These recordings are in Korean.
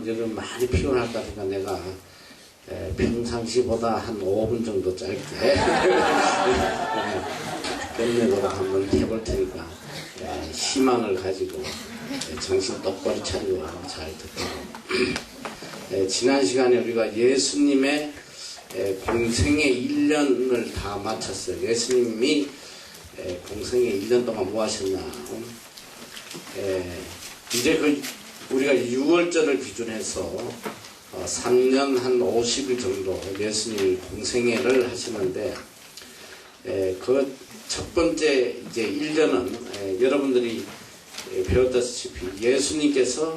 이제는 많이 피곤할 것 같으니까 내가 평상시보다 한 5분 정도 짧게 끝내도록 한번 해볼 테니까 희망을 가지고 정신 똑바로 차리고 잘 듣고 지난 시간에 우리가 예수님의 공생의 1년을 다 마쳤어요. 예수님이 공생의 1년 동안 뭐 하셨나? 이제 우리가 6월절을 기준해서 3년 한 50일 정도 예수님이 공생애를 하시는데 그 첫 번째 이제 1년은 여러분들이 배웠다시피 예수님께서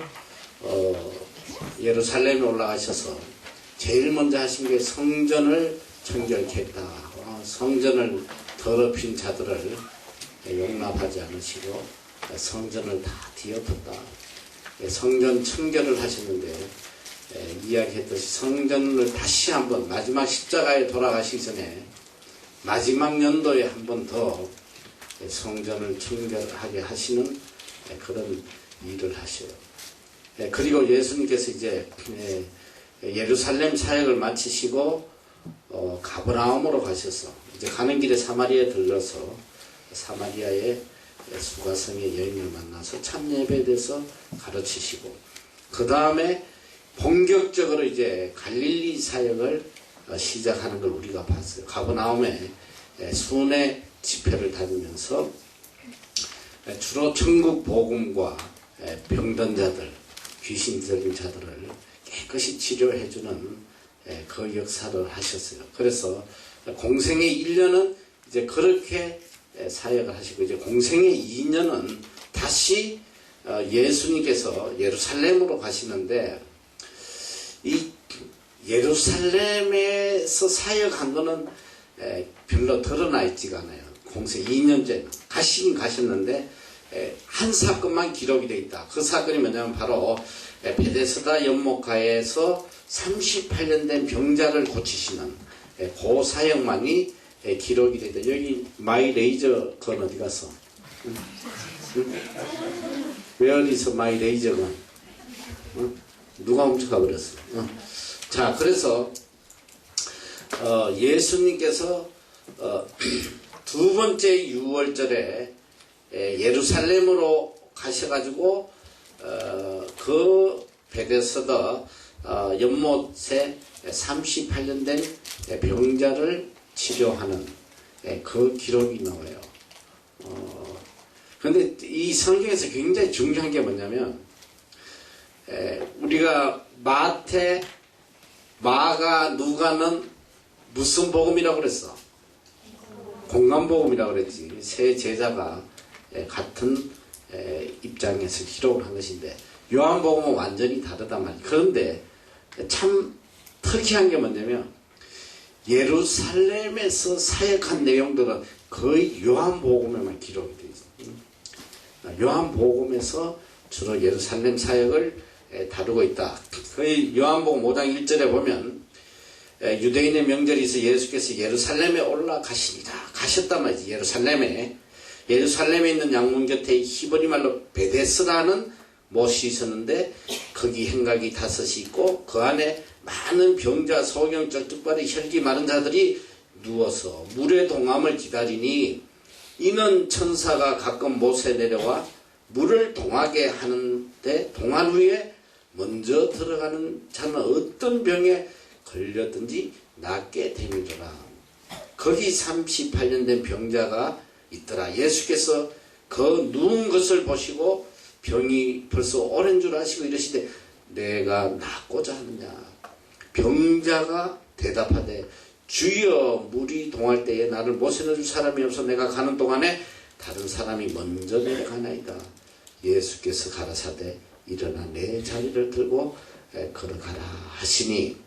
예루살렘에 올라가셔서 제일 먼저 하신 게 성전을 청결케 했다. 성전을 더럽힌 자들을 용납하지 않으시고 성전을 다 뒤엎었다. 성전 청결을 하셨는데 이야기했듯이 성전을 다시 한번 마지막 십자가에 돌아가시기 전에 마지막 연도에 한 번 더 성전을 청결하게 하시는 그런 일을 하셔요. 그리고 예수님께서 이제 예루살렘 사역을 마치시고 가버나움으로 가셔서 이제 가는 길에 사마리아에 들러서 사마리아의 수가성의 여인을 만나서 참예배에 대해서 가르치시고 그 다음에 본격적으로 이제 갈릴리 사역을 시작하는 걸 우리가 봤어요. 가버나움에 순회 집회를 다니면서 주로 천국 복음과 병든 자들, 귀신 들린 자들을 깨끗이 치료해주는 그 역사를 하셨어요. 그래서 공생의 1년은 이제 그렇게 사역을 하시고 이제 공생의 2년은 다시 예수님께서 예루살렘으로 가시는데 이 예루살렘에서 사역한 거는 별로 드러나 있지가 않아요. 공생 2년째는 가시긴 가셨는데 한 사건만 기록이 되어 있다. 그 사건이 뭐냐면 바로 베데스다 연못가에서 38년 된 병자를 고치시는 그 사역만이 기록이 되어 있다. 여기 마이 레이저 건 어디 갔어? Where is my laser gun? 누가 훔쳐가 버렸어? 자, 그래서 예수님께서 두 번째 6월절에 예루살렘으로 가셔가지고 그 베데스다 연못에 38년 된 병자를 치료하는 그 기록이 나와요. 그런데 이 성경에서 굉장히 중요한 게 뭐냐면 우리가 마태, 마가, 누가는 무슨 복음이라고 그랬어? 공감복음이라고 그랬지. 세 제자가 같은 입장에서 기록을 한 것인데 요한복음은 완전히 다르단 말이에요. 그런데 참 특이한 게 뭐냐면 예루살렘에서 사역한 내용들은 거의 요한복음에만 기록이 되어 있어요. 요한복음에서 주로 예루살렘 사역을 다루고 있다. 거의 요한복음 5장 1절에 보면 유대인의 명절이 있어 예수께서 예루살렘에 올라가시니라. 가셨단 말이지. 예루살렘에 있는 양문 곁에 히브리 말로 베데스라는 못이 있었는데 거기 행각이 5이 있고 그 안에 많은 병자, 소경, 쩔뚝발이, 혈기 마른 자들이 누워서 물의 동함을 기다리니 이는 천사가 가끔 못에 내려와 물을 동하게 하는데 동한 후에 먼저 들어가는 자는 어떤 병에 걸렸든지 낫게 되니라. 거기 38년 된 병자가 있더라. 예수께서 그 누운 것을 보시고 병이 벌써 오랜 줄 아시고 이러시되 내가 낫고자 하느냐. 병자가 대답하되 주여 물이 동할 때에 나를 못에 넣어줄 사람이 없어 내가 가는 동안에 다른 사람이 먼저 내려가나이다. 예수께서 가라사대 일어나 내 자리를 들고 걸어가라 하시니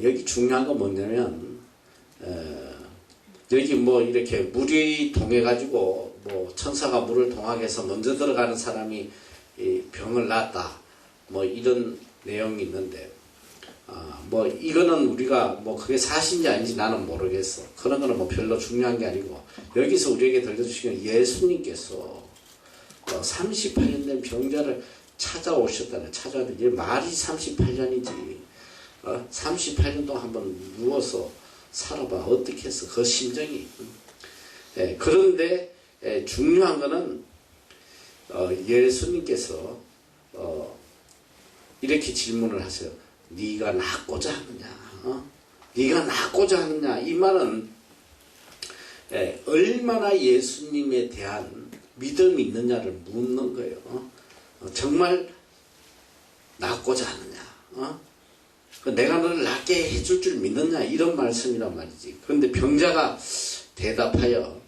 여기 중요한 건 뭐냐면 여기 뭐 이렇게 물이 동해가지고 뭐 천사가 물을 동하게 해서 먼저 들어가는 사람이 병을 낫다 뭐 이런 내용이 있는데 뭐 이거는 우리가 뭐 그게 사실인지 아닌지 나는 모르겠어. 그런 거는 뭐 별로 중요한 게 아니고 여기서 우리에게 들려주시는 예수님께서 38년 된 병자를 찾아오셨다네. 찾아오는데 말이 38년이지. 38년 동안 한번 누워서 살아봐. 어떻게 했어? 그 심정이. 그런데 중요한 거는 예수님께서 이렇게 질문을 하세요. 네가 낫고자 하느냐? 네가 낫고자 하느냐? 이 말은 얼마나 예수님에 대한 믿음이 있느냐를 묻는 거예요. 정말 낫고자 하느냐? 내가 너를 낫게 해줄 줄 믿느냐? 이런 말씀이란 말이지. 그런데 병자가 대답하여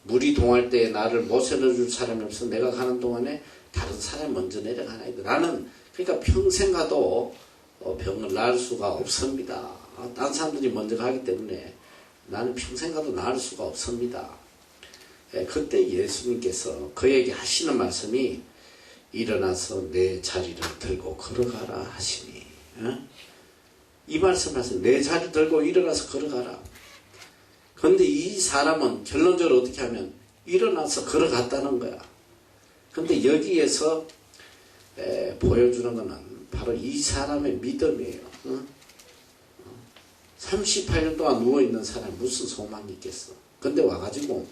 물이 동할 때에 나를 못에 넣어줄 사람이 없어 내가 가는 동안에 다른 사람이 먼저 내려가나이다. 나는 그러니까 평생 가도 병을 나을 수가 없습니다. 다른 사람들이 먼저 가기 때문에 나는 평생 가도 나을 수가 없습니다. 그때 예수님께서 그에게 하시는 말씀이 일어나서 내 자리를 들고 걸어가라 하시니. 이 말씀하세요. 내 자리를 들고 일어나서 걸어가라. 그런데 이 사람은 결론적으로 어떻게 하면 일어나서 걸어갔다는 거야. 그런데 여기에서 보여주는 것은 바로 이 사람의 믿음이에요. 38년 동안 누워있는 사람이 무슨 소망이 있겠어. 근데 와가지고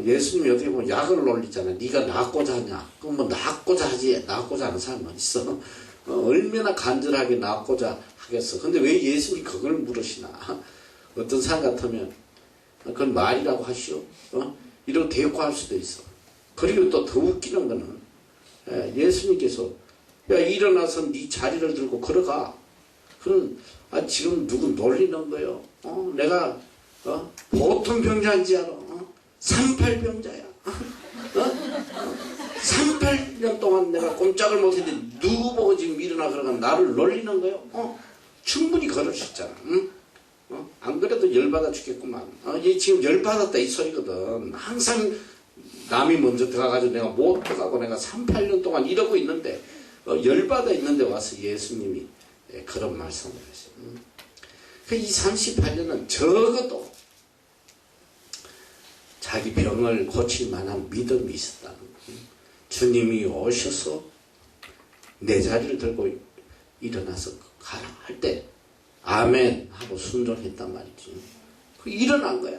예수님이 어떻게 보면 약을 놀리잖아. 네가 낫고자 하냐. 그럼 뭐 낫고자 하지. 낫고자 하는 사람은 어딨어. 얼마나 간절하게 낫고자 하겠어. 근데 왜 예수님이 그걸 물으시나. 어떤 사람 같으면 그건 말이라고 하시오. 이러고 대꾸할 수도 있어. 그리고 또 더 웃기는 거는 예수님께서 야 일어나서 네 자리를 들고 걸어가. 그럼 지금 누구 놀리는 거요. 내가 보통 병자인지 알아. 38병자야. 38년 동안 내가 꼼짝을 못했는데 누구 보고 지금 일어나 걸어가 나를 놀리는 거요. 충분히 걸을 수 있잖아. 응? 안 그래도 열받아 죽겠구만. 얘 지금 열받았다 이 소리거든. 항상 남이 먼저 들어가가지고 내가 못 들어가고 내가 38년 동안 이러고 있는데 열받아 있는데 와서 예수님이 그런 말씀을 하셔요. 이 38년은 적어도 자기 병을 고칠 만한 믿음이 있었다는 거예요. 주님이 오셔서 내 자리를 들고 일어나서 가라 할 때 아멘 하고 순종했단 말이지. 일어난 거야.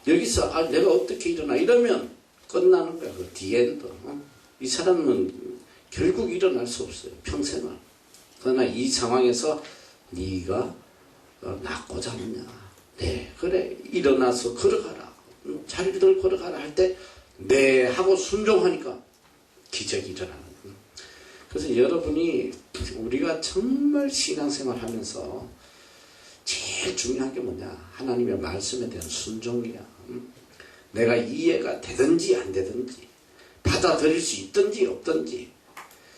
여기서 내가 어떻게 일어나 이러면 끝나는 거야. 그 디엔드. 이 사람은 결국 일어날 수 없어요. 평생을. 그러나 이 상황에서 네가 낫고자 하느냐. 네 그래 일어나서 걸어가라. 자리를 걸어가라 할 때 네 하고 순종하니까 기적이 일어나는 거예요. 그래서 여러분이 우리가 정말 신앙생활 하면서 제일 중요한 게 뭐냐. 하나님의 말씀에 대한 순종이야. 내가 이해가 되든지 안 되든지 받아들일 수 있든지 없든지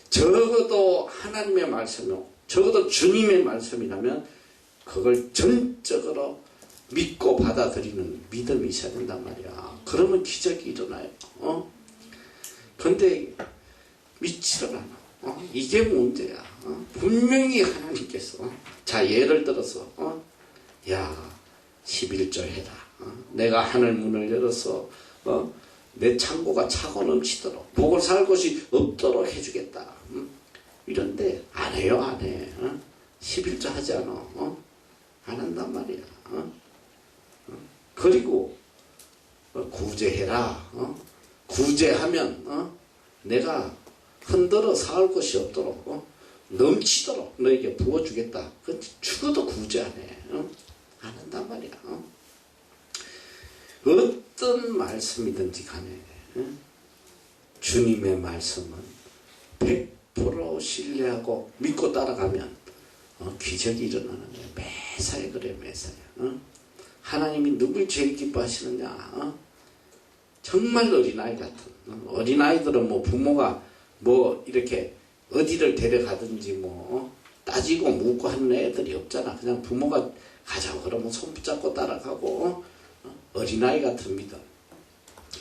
적어도 하나님의 말씀이요. 적어도 주님의 말씀이라면 그걸 전적으로 믿고 받아들이는 믿음이 있어야 된단 말이야. 그러면 기적이 일어나요. 근데 믿지를 않아. 이게 문제야. 분명히 하나님께서 자 예를 들어서 야 11조 해라. 내가 하늘 문을 열어서 내 창고가 차고 넘치도록 복을 살 곳이 없도록 해주겠다. 이런데 안 해요. 안 해. 11조 하지 않아. 안 한단 말이야. 그리고 구제해라. 구제하면 내가 흔들어 사올 것이 없도록 넘치도록 너에게 부어주겠다. 그 죽어도 구제 안 해. 안 한단 말이야. 어떤 말씀이든지 간에 주님의 말씀은 100% 신뢰하고 믿고 따라가면 기적이 일어나는 거야. 매사에 그래 매사에. 하나님이 누굴 제일 기뻐하시느냐. 정말 어린아이 같은. 어린아이들은 뭐 부모가 뭐 이렇게 어디를 데려가든지 뭐 따지고 묻고 하는 애들이 없잖아. 그냥 부모가 가자고 그러면 손 붙잡고 따라가고 어린아이 같은 믿음.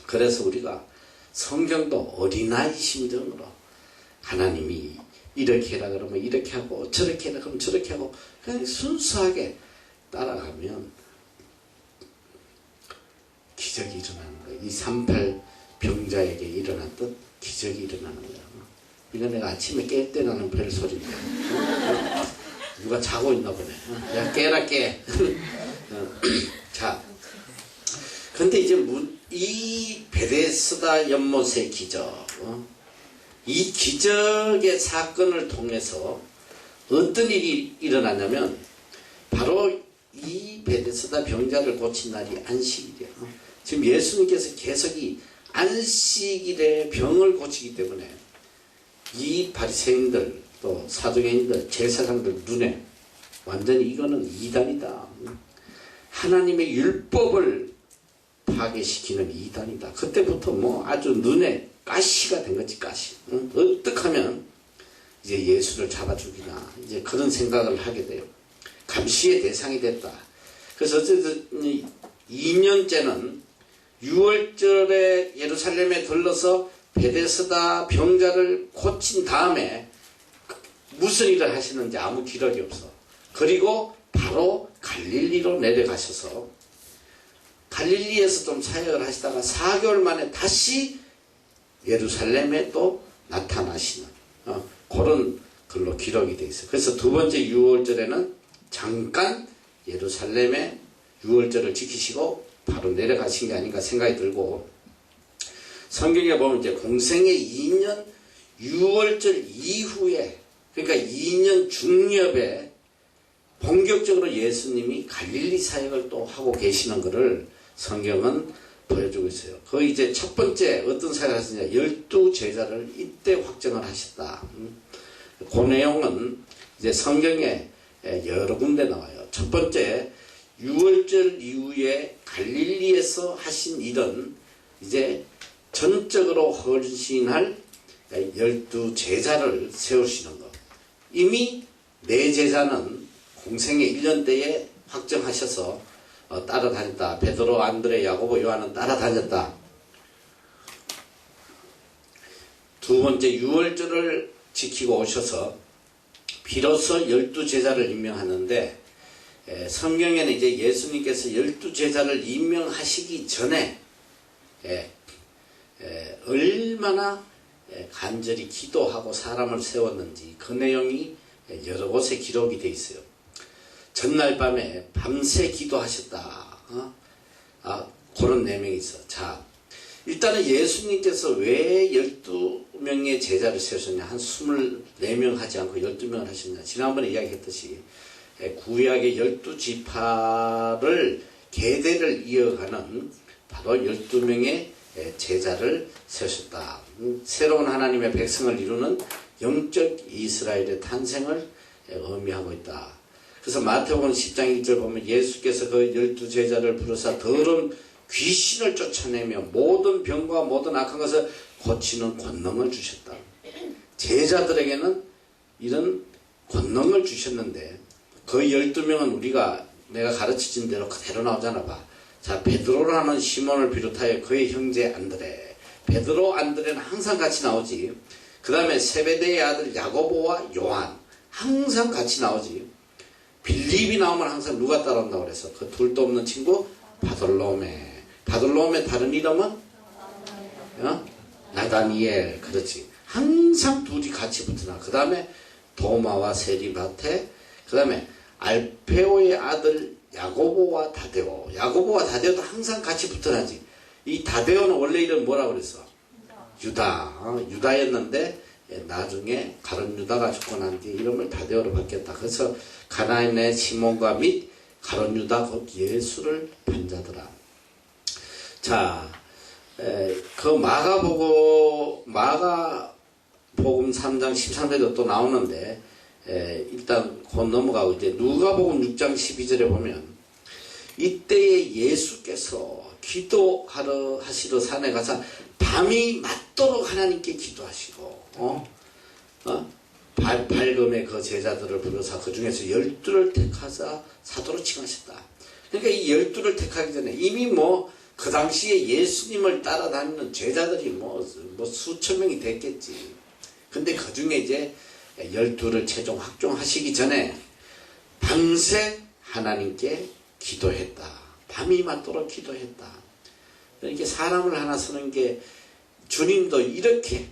그래서 우리가 성경도 어린아이 심정으로 하나님이 이렇게 해라 그러면 이렇게 하고 저렇게 해라 그러면 저렇게 하고 그냥 순수하게 따라가면 기적이 일어나는 거예요. 이 38 병자에게 일어났던 기적이 일어나는 거예요. 이거 내가 아침에 깰 때 나는 별 소리인데. 누가 자고 있나 보네. 야, 깨라, 깨. 자. 근데 이제 이 베데스다 연못의 기적, 이 기적의 사건을 통해서 어떤 일이 일어나냐면 바로 이 베데스다 병자를 고친 날이 안식일이에요. 지금 예수님께서 계속 이 안식일에 병을 고치기 때문에 이 바리새인들 또 사두개인들 제사장들 눈에 완전히 이거는 이단이다. 하나님의 율법을 파괴시키는 이단이다. 그때부터 뭐 아주 눈에 가시가 된 거지, 가시. 어떻게 하면 이제 예수를 잡아 죽이나 이제 그런 생각을 하게 돼요. 감시의 대상이 됐다. 그래서 어쨌든 2년째는 6월절에 예루살렘에 들러서 베데스다 병자를 고친 다음에 무슨 일을 하시는지 아무 기록이 없어. 그리고 바로 갈릴리로 내려가셔서 갈릴리에서 좀 사역을 하시다가 4개월 만에 다시 예루살렘에 또 나타나시는 그런 글로 기록이 되어 있어요. 그래서 두 번째 6월절에는 잠깐 예루살렘에 6월절을 지키시고 바로 내려가신 게 아닌가 생각이 들고, 성경에 보면 이제 공생의 2년 6월절 이후에, 그러니까 2년 중엽에 본격적으로 예수님이 갈릴리 사역을 또 하고 계시는 것을 성경은 보여주고 있어요. 그 이제 첫 번째 어떤 사역을 하시냐, 12제자를 이때 확정을 하셨다. 그 내용은 이제 성경에 여러 군데 나와요. 첫 번째 6월절 이후에 갈릴리에서 하신 일은 이제 전적으로 헌신할 12제자를 세우시는 것. 이미 4제자는 공생의 1년 때에 확정하셔서 따라다녔다. 베드로, 안드레, 야고보, 요한은 따라다녔다. 두 번째 6월절을 지키고 오셔서 비로소 12제자를 임명하는데, 성경에는 이제 예수님께서 12제자를 임명하시기 전에 얼마나 간절히 기도하고 사람을 세웠는지 그 내용이 여러 곳에 기록이 되어 있어요. 전날 밤에 밤새 기도하셨다. 그런 내용이 있어. 자, 일단은 예수님께서 왜 12명의 제자를 세우셨냐, 한 24명 하지 않고 12명을 하셨냐. 지난번에 이야기했듯이 구약의 12지파를 계대를 이어가는 바로 12명의 제자를 세우셨다. 새로운 하나님의 백성을 이루는 영적 이스라엘의 탄생을 의미하고 있다. 그래서 마태복음 10장 1절 보면 예수께서 그 12제자를 부르사 더러운 귀신을 쫓아내며 모든 병과 모든 악한 것을 고치는 권능을 주셨다. 제자들에게는 이런 권능을 주셨는데 그 12명은 내가 가르쳐진 대로 그대로 나오잖아 봐. 자, 베드로라는 시몬을 비롯하여 그의 형제 안드레. 베드로, 안드레는 항상 같이 나오지. 그 다음에 세베대의 아들 야고보와 요한. 항상 같이 나오지. 빌립이 나오면 항상 누가 따라온다고 그래서 그 둘도 없는 친구 바돌로메. 바돌로메 다른 이름은 나다니엘. 그렇지. 항상 둘이 같이 붙으나. 그 다음에 도마와 세리바테. 그 다음에 알페오의 아들 야고보와 다데오. 야고보와 다데오도 항상 같이 붙어나지. 이 다데오는 원래 이름 뭐라고 그랬어? 유다. 유다였는데 나중에 가룟 유다가 죽고 난 뒤에 이름을 다데오로 바뀌었다. 그래서 가나안의 시몬과 및 가룟 유다 곧 예수를 본 자더라. 자, 그 마가복음 3장 13절에도 또 나오는데, 일단 곧 넘어가고 이제 누가복음 6장 12절에 보면 이때에 예수께서 기도하러 하시러 산에 가서 밤이 맞도록 하나님께 기도하시고 밝음에 그 제자들을 부르사 그 중에서 12를 택하사 사도로 칭하셨다. 그러니까 이 12를 택하기 전에 이미 그 당시에 예수님을 따라다니는 제자들이 수천 명이 됐겠지. 근데 그 중에 이제 12를 최종 확정하시기 전에 밤새 하나님께 기도했다. 밤이 맞도록 기도했다. 이렇게 사람을 하나 쓰는 게 주님도 이렇게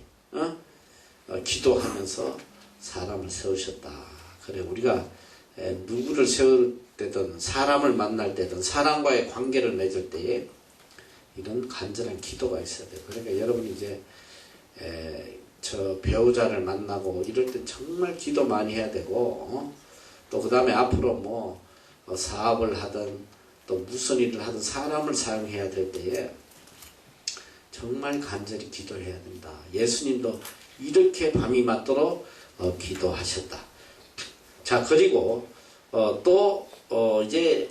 기도하면서 사람을 세우셨다. 그래 우리가 누구를 세울 때든 사람을 만날 때든 사람과의 관계를 맺을 때에 이런 간절한 기도가 있어야 돼요. 그러니까 여러분이 이제 저 배우자를 만나고 이럴 때 정말 기도 많이 해야 되고 또 그 다음에 앞으로 뭐 사업을 하든 또 무슨 일을 하든 사람을 사용해야 될 때에 정말 간절히 기도해야 된다. 예수님도 이렇게 밤이 맞도록 기도하셨다. 자 그리고 또 이제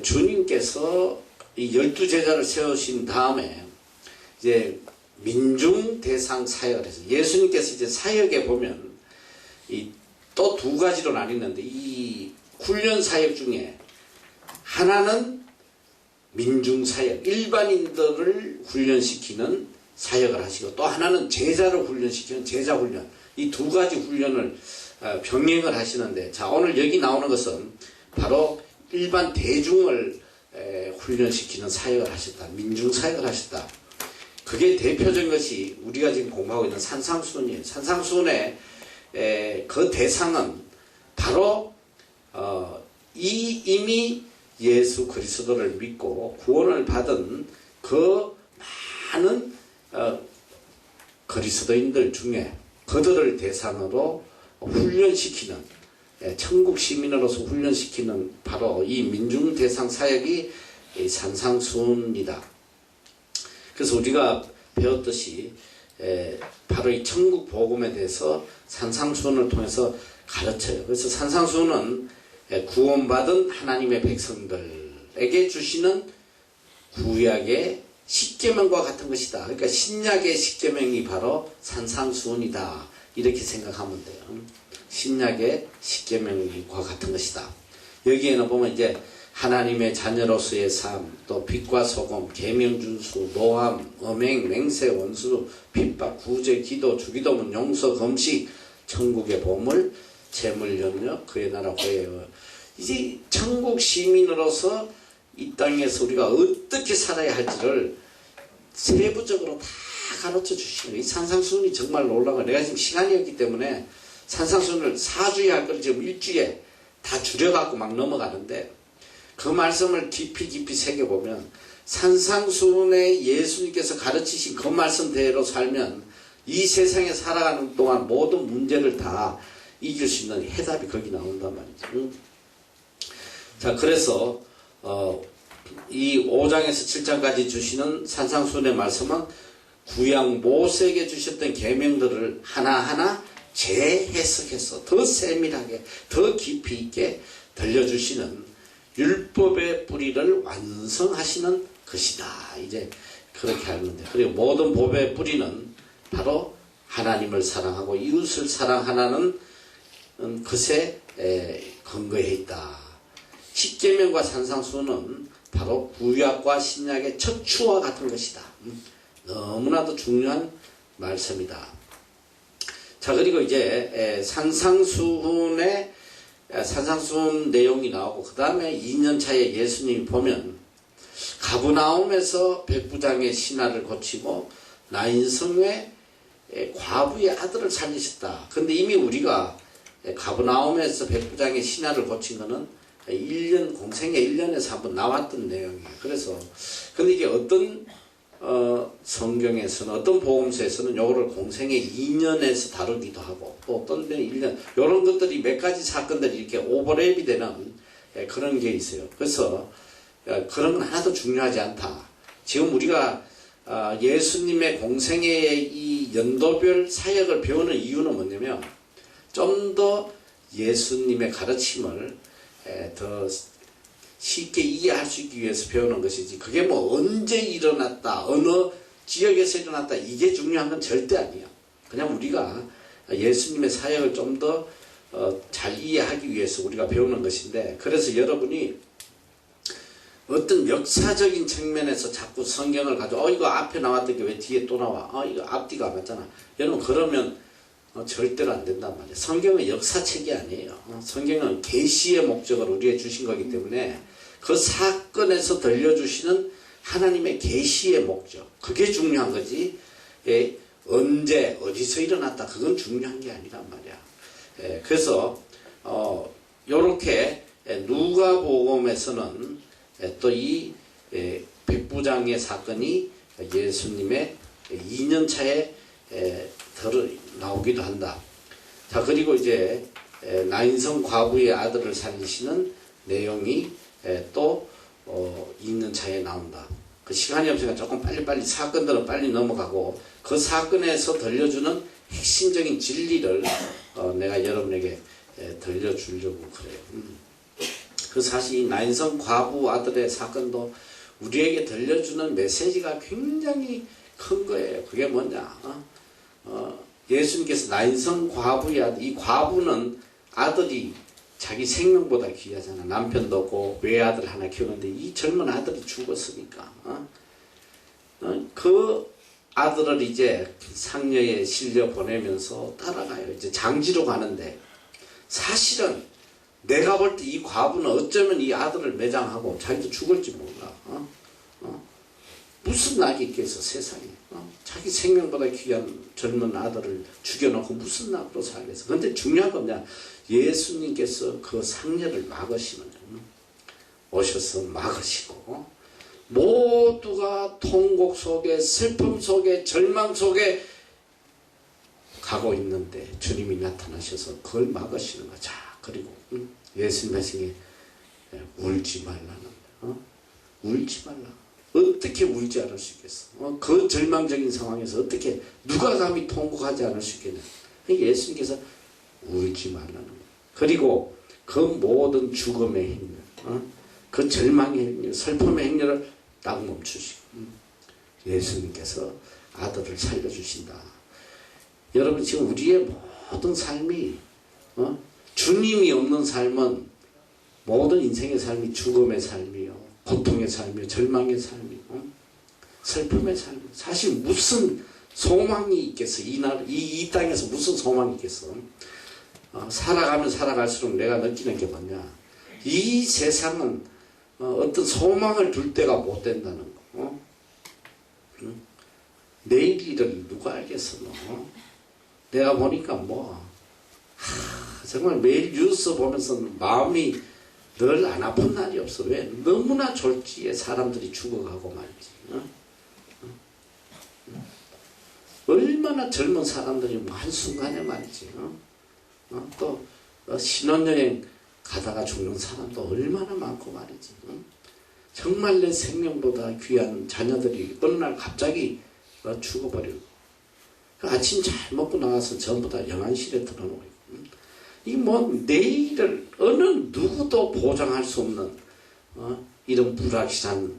주님께서 이 12제자를 세우신 다음에 이제 민중 대상 사역을 해서 예수님께서 이제 사역에 보면 또 두 가지로 나뉘는데 이 훈련 사역 중에 하나는 민중 사역, 일반인들을 훈련시키는 사역을 하시고 또 하나는 제자를 훈련시키는 제자 훈련, 이 두 가지 훈련을 병행을 하시는데 자 오늘 여기 나오는 것은 바로 일반 대중을 훈련시키는 사역을 하셨다. 민중 사역을 하셨다. 그게 대표적인 것이 우리가 지금 공부하고 있는 산상수훈이에요. 산상수훈의 그 대상은 바로 이미 예수 그리스도를 믿고 구원을 받은 그 많은 그리스도인들 중에 그들을 대상으로 훈련시키는 천국 시민으로서 훈련시키는 바로 이 민중 대상 사역이 산상수훈이다. 그래서 우리가 배웠듯이 바로 이 천국 복음에 대해서 산상수훈을 통해서 가르쳐요. 그래서 산상수훈은 구원받은 하나님의 백성들에게 주시는 구약의 십계명과 같은 것이다. 그러니까 신약의 십계명이 바로 산상수훈이다. 이렇게 생각하면 돼요. 신약의 십계명과 같은 것이다. 여기에는 보면 이제 하나님의 자녀로서의 삶, 또 빛과 소금, 계명 준수, 노함, 음행, 맹세, 원수, 핍박, 구제, 기도, 주기도문, 용서, 금식, 천국의 보물, 재물 연력, 그의 나라 호예요. 이제 천국 시민으로서 이 땅에서 우리가 어떻게 살아야 할지를 세부적으로 다 가르쳐 주시는 이 산상수훈이 정말 놀라운 거예요. 내가 지금 시간이 없기 때문에 산상수훈을 4주에 할 걸 지금 1주에 다 줄여갖고 막 넘어가는데 그 말씀을 깊이 새겨보면 산상수훈에 예수님께서 가르치신 그 말씀대로 살면 이 세상에 살아가는 동안 모든 문제를 다 이길 수 있는 해답이 거기 나온단 말이죠. 자, 그래서 이 5장에서 7장까지 주시는 산상수훈의 말씀은 구약 모세에게 주셨던 계명들을 하나하나 재해석해서 더 세밀하게 더 깊이 있게 들려주시는 율법의 뿌리를 완성하시는 것이다. 이제 그렇게 하면 돼요. 그리고 모든 법의 뿌리는 바로 하나님을 사랑하고 이웃을 사랑하는 것에 근거해 있다. 십계명과 산상수훈은 바로 구약과 신약의 척추와 같은 것이다. 너무나도 중요한 말씀이다. 자, 그리고 이제 산상수훈의 산상수훈 내용이 나오고 그 다음에 2년차에 예수님이 보면 가브나움에서 백부장의 신하를 고치고 나인성의 과부의 아들을 살리셨다. 근데 이미 우리가 가브나움에서 백부장의 신하를 고친 거는 1년 공생애 1년에서 한번 나왔던 내용이에요. 그래서 근데 이게 어떤 성경에서는 어떤 복음서에서는 요거를 공생애 2년에서 다루기도 하고 또 어떤 데는 1년 요런 것들이 몇 가지 사건들이 이렇게 오버랩이 되는 그런 게 있어요. 그래서 그런 건 하나도 중요하지 않다. 지금 우리가 예수님의 공생애의 이 연도별 사역을 배우는 이유는 뭐냐면 좀 더 예수님의 가르침을 더 쉽게 이해할 수 있기 위해서 배우는 것이지 그게 뭐 언제 일어났다 어느 지역에서 일어났다 이게 중요한 건 절대 아니에요. 그냥 우리가 예수님의 사역을 좀 더 잘 이해하기 위해서 우리가 배우는 것인데 그래서 여러분이 어떤 역사적인 측면에서 자꾸 성경을 가지고 이거 앞에 나왔던 게 왜 뒤에 또 나와 이거 앞뒤가 안 맞잖아. 여러분 그러면 절대로 안 된단 말이에요. 성경은 역사책이 아니에요. 성경은 계시의 목적을 우리에게 주신 거기 때문에 그 사건에서 들려주시는 하나님의 계시의 목적 그게 중요한 거지. 언제 어디서 일어났다 그건 중요한 게 아니란 말이야. 그래서 요렇게 누가복음에서는 또 이 백부장의 사건이 예수님의 2년 차에 나오기도 한다. 자, 그리고 이제 나인성 과부의 아들을 살리시는 내용이 또 2년 차에 나온다. 그 시간이 없으니까 조금 빨리빨리 사건들은 빨리 넘어가고 그 사건에서 들려주는 핵심적인 진리를 내가 여러분에게 들려주려고 그래요. 그 사실 이 나인성 과부 아들의 사건도 우리에게 들려주는 메시지가 굉장히 큰 거예요. 그게 뭐냐? 예수님께서 나인성 과부의 아들, 이 과부는 아들이 자기 생명보다 귀하잖아. 남편도 없고 외아들 하나 키우는데 이 젊은 아들이 죽었으니까 그 아들을 이제 상녀에 실려 보내면서 따라가요. 이제 장지로 가는데 사실은 내가 볼 때 이 과부는 어쩌면 이 아들을 매장하고 자기도 죽을지 몰라. 무슨 낙이 있겠어 세상에. 자기 생명보다 귀한 젊은 아들을 죽여놓고 무슨 낙으로 살겠어. 근데 중요한 건 뭐냐, 예수님께서 그 상녀를 막으시는 거예요. 오셔서 막으시고 모두가 통곡 속에 슬픔 속에 절망 속에 가고 있는데 주님이 나타나셔서 그걸 막으시는 거야. 자, 그리고 예수님 말씀에 울지 말라는 울지 말라. 어떻게 울지 않을 수 있겠어? 그 절망적인 상황에서 어떻게 누가 감히 통곡하지 않을 수 있겠냐? 예수님께서 울지 말라는 거예요. 그리고 그 모든 죽음의 행렬, 그 절망의 행렬, 슬픔의 행렬을 딱 멈추시고 예수님께서 아들을 살려주신다. 여러분 지금 우리의 모든 삶이 주님이 없는 삶은 모든 인생의 삶이 죽음의 삶이요, 고통의 삶이요, 절망의 삶이요, 슬픔의 삶이요. 사실 무슨 소망이 있겠어? 이 땅에서 무슨 소망이 있겠어? 살아가면 살아갈수록 내가 느끼는 게 뭐냐? 이 세상은 어떤 소망을 둘 때가 못 된다는 거. 내일 일을 누가 알겠어? 내가 보니까 정말 매일 뉴스 보면서 마음이 늘 안 아픈 날이 없어. 왜? 너무나 졸지에 사람들이 죽어가고 말이지. 얼마나 젊은 사람들이 한순간에 말이지. 또 신혼여행 가다가 죽는 사람도 얼마나 많고 말이지. 정말 내 생명보다 귀한 자녀들이 어느 날 갑자기 죽어버리고 아침 잘 먹고 나와서 전부 다 영안실에 들어놓고 이 내일을 어느 누구도 보장할 수 없는 이런 불확실한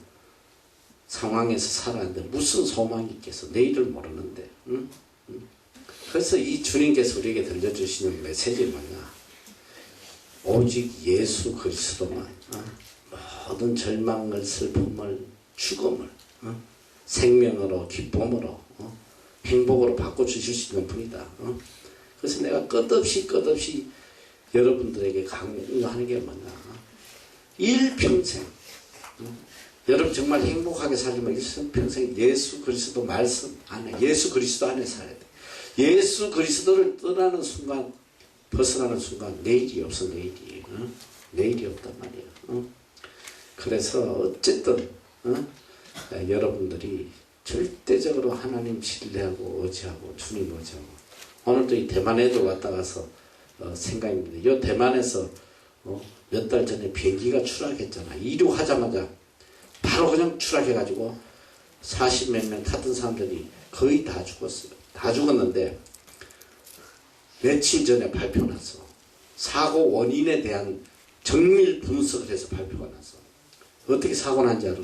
상황에서 살았는데 무슨 소망이 있겠어? 내일을 모르는데. 그래서 이 주님께서 우리에게 들려주시는 메시지는 뭐냐? 오직 예수 그리스도만 모든 절망을, 슬픔을, 죽음을 생명으로, 기쁨으로, 행복으로 바꿔주실 수 있는 분이다. 그래서 내가 끝없이 여러분들에게 강요하는 게 뭐냐? 일평생 여러분 정말 행복하게 살려면 일평생 예수 그리스도 말씀 안에, 예수 그리스도 안에 살아야 돼. 예수 그리스도를 떠나는 순간, 벗어나는 순간 내일이 없어. 내일이 없단 말이야. 그래서 어쨌든 여러분들이 절대적으로 하나님 신뢰하고 의지하고 주님 의지하고, 오늘도 이 대만에도 왔다 가서 생각입니다. 이 대만에서 몇 달 전에 비행기가 추락했잖아. 이륙하자마자 바로 그냥 추락해가지고 40몇 명 탔던 사람들이 거의 다 죽었어요. 다 죽었는데 며칠 전에 발표 났어. 사고 원인에 대한 정밀 분석을 해서 발표가 났어. 어떻게 사고 난지 알아?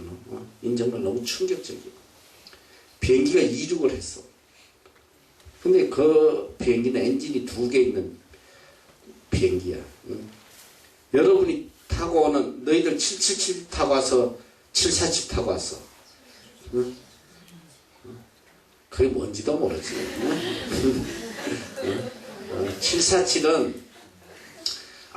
인정말 너무 충격적이고. 비행기가 이륙을 했어. 근데 그 비행기는 엔진이 2개 있는 비행기야. 여러분이 타고 오는, 너희들 777 타고 와서 747 타고 왔어. 그게 뭔지도 모르지. 747은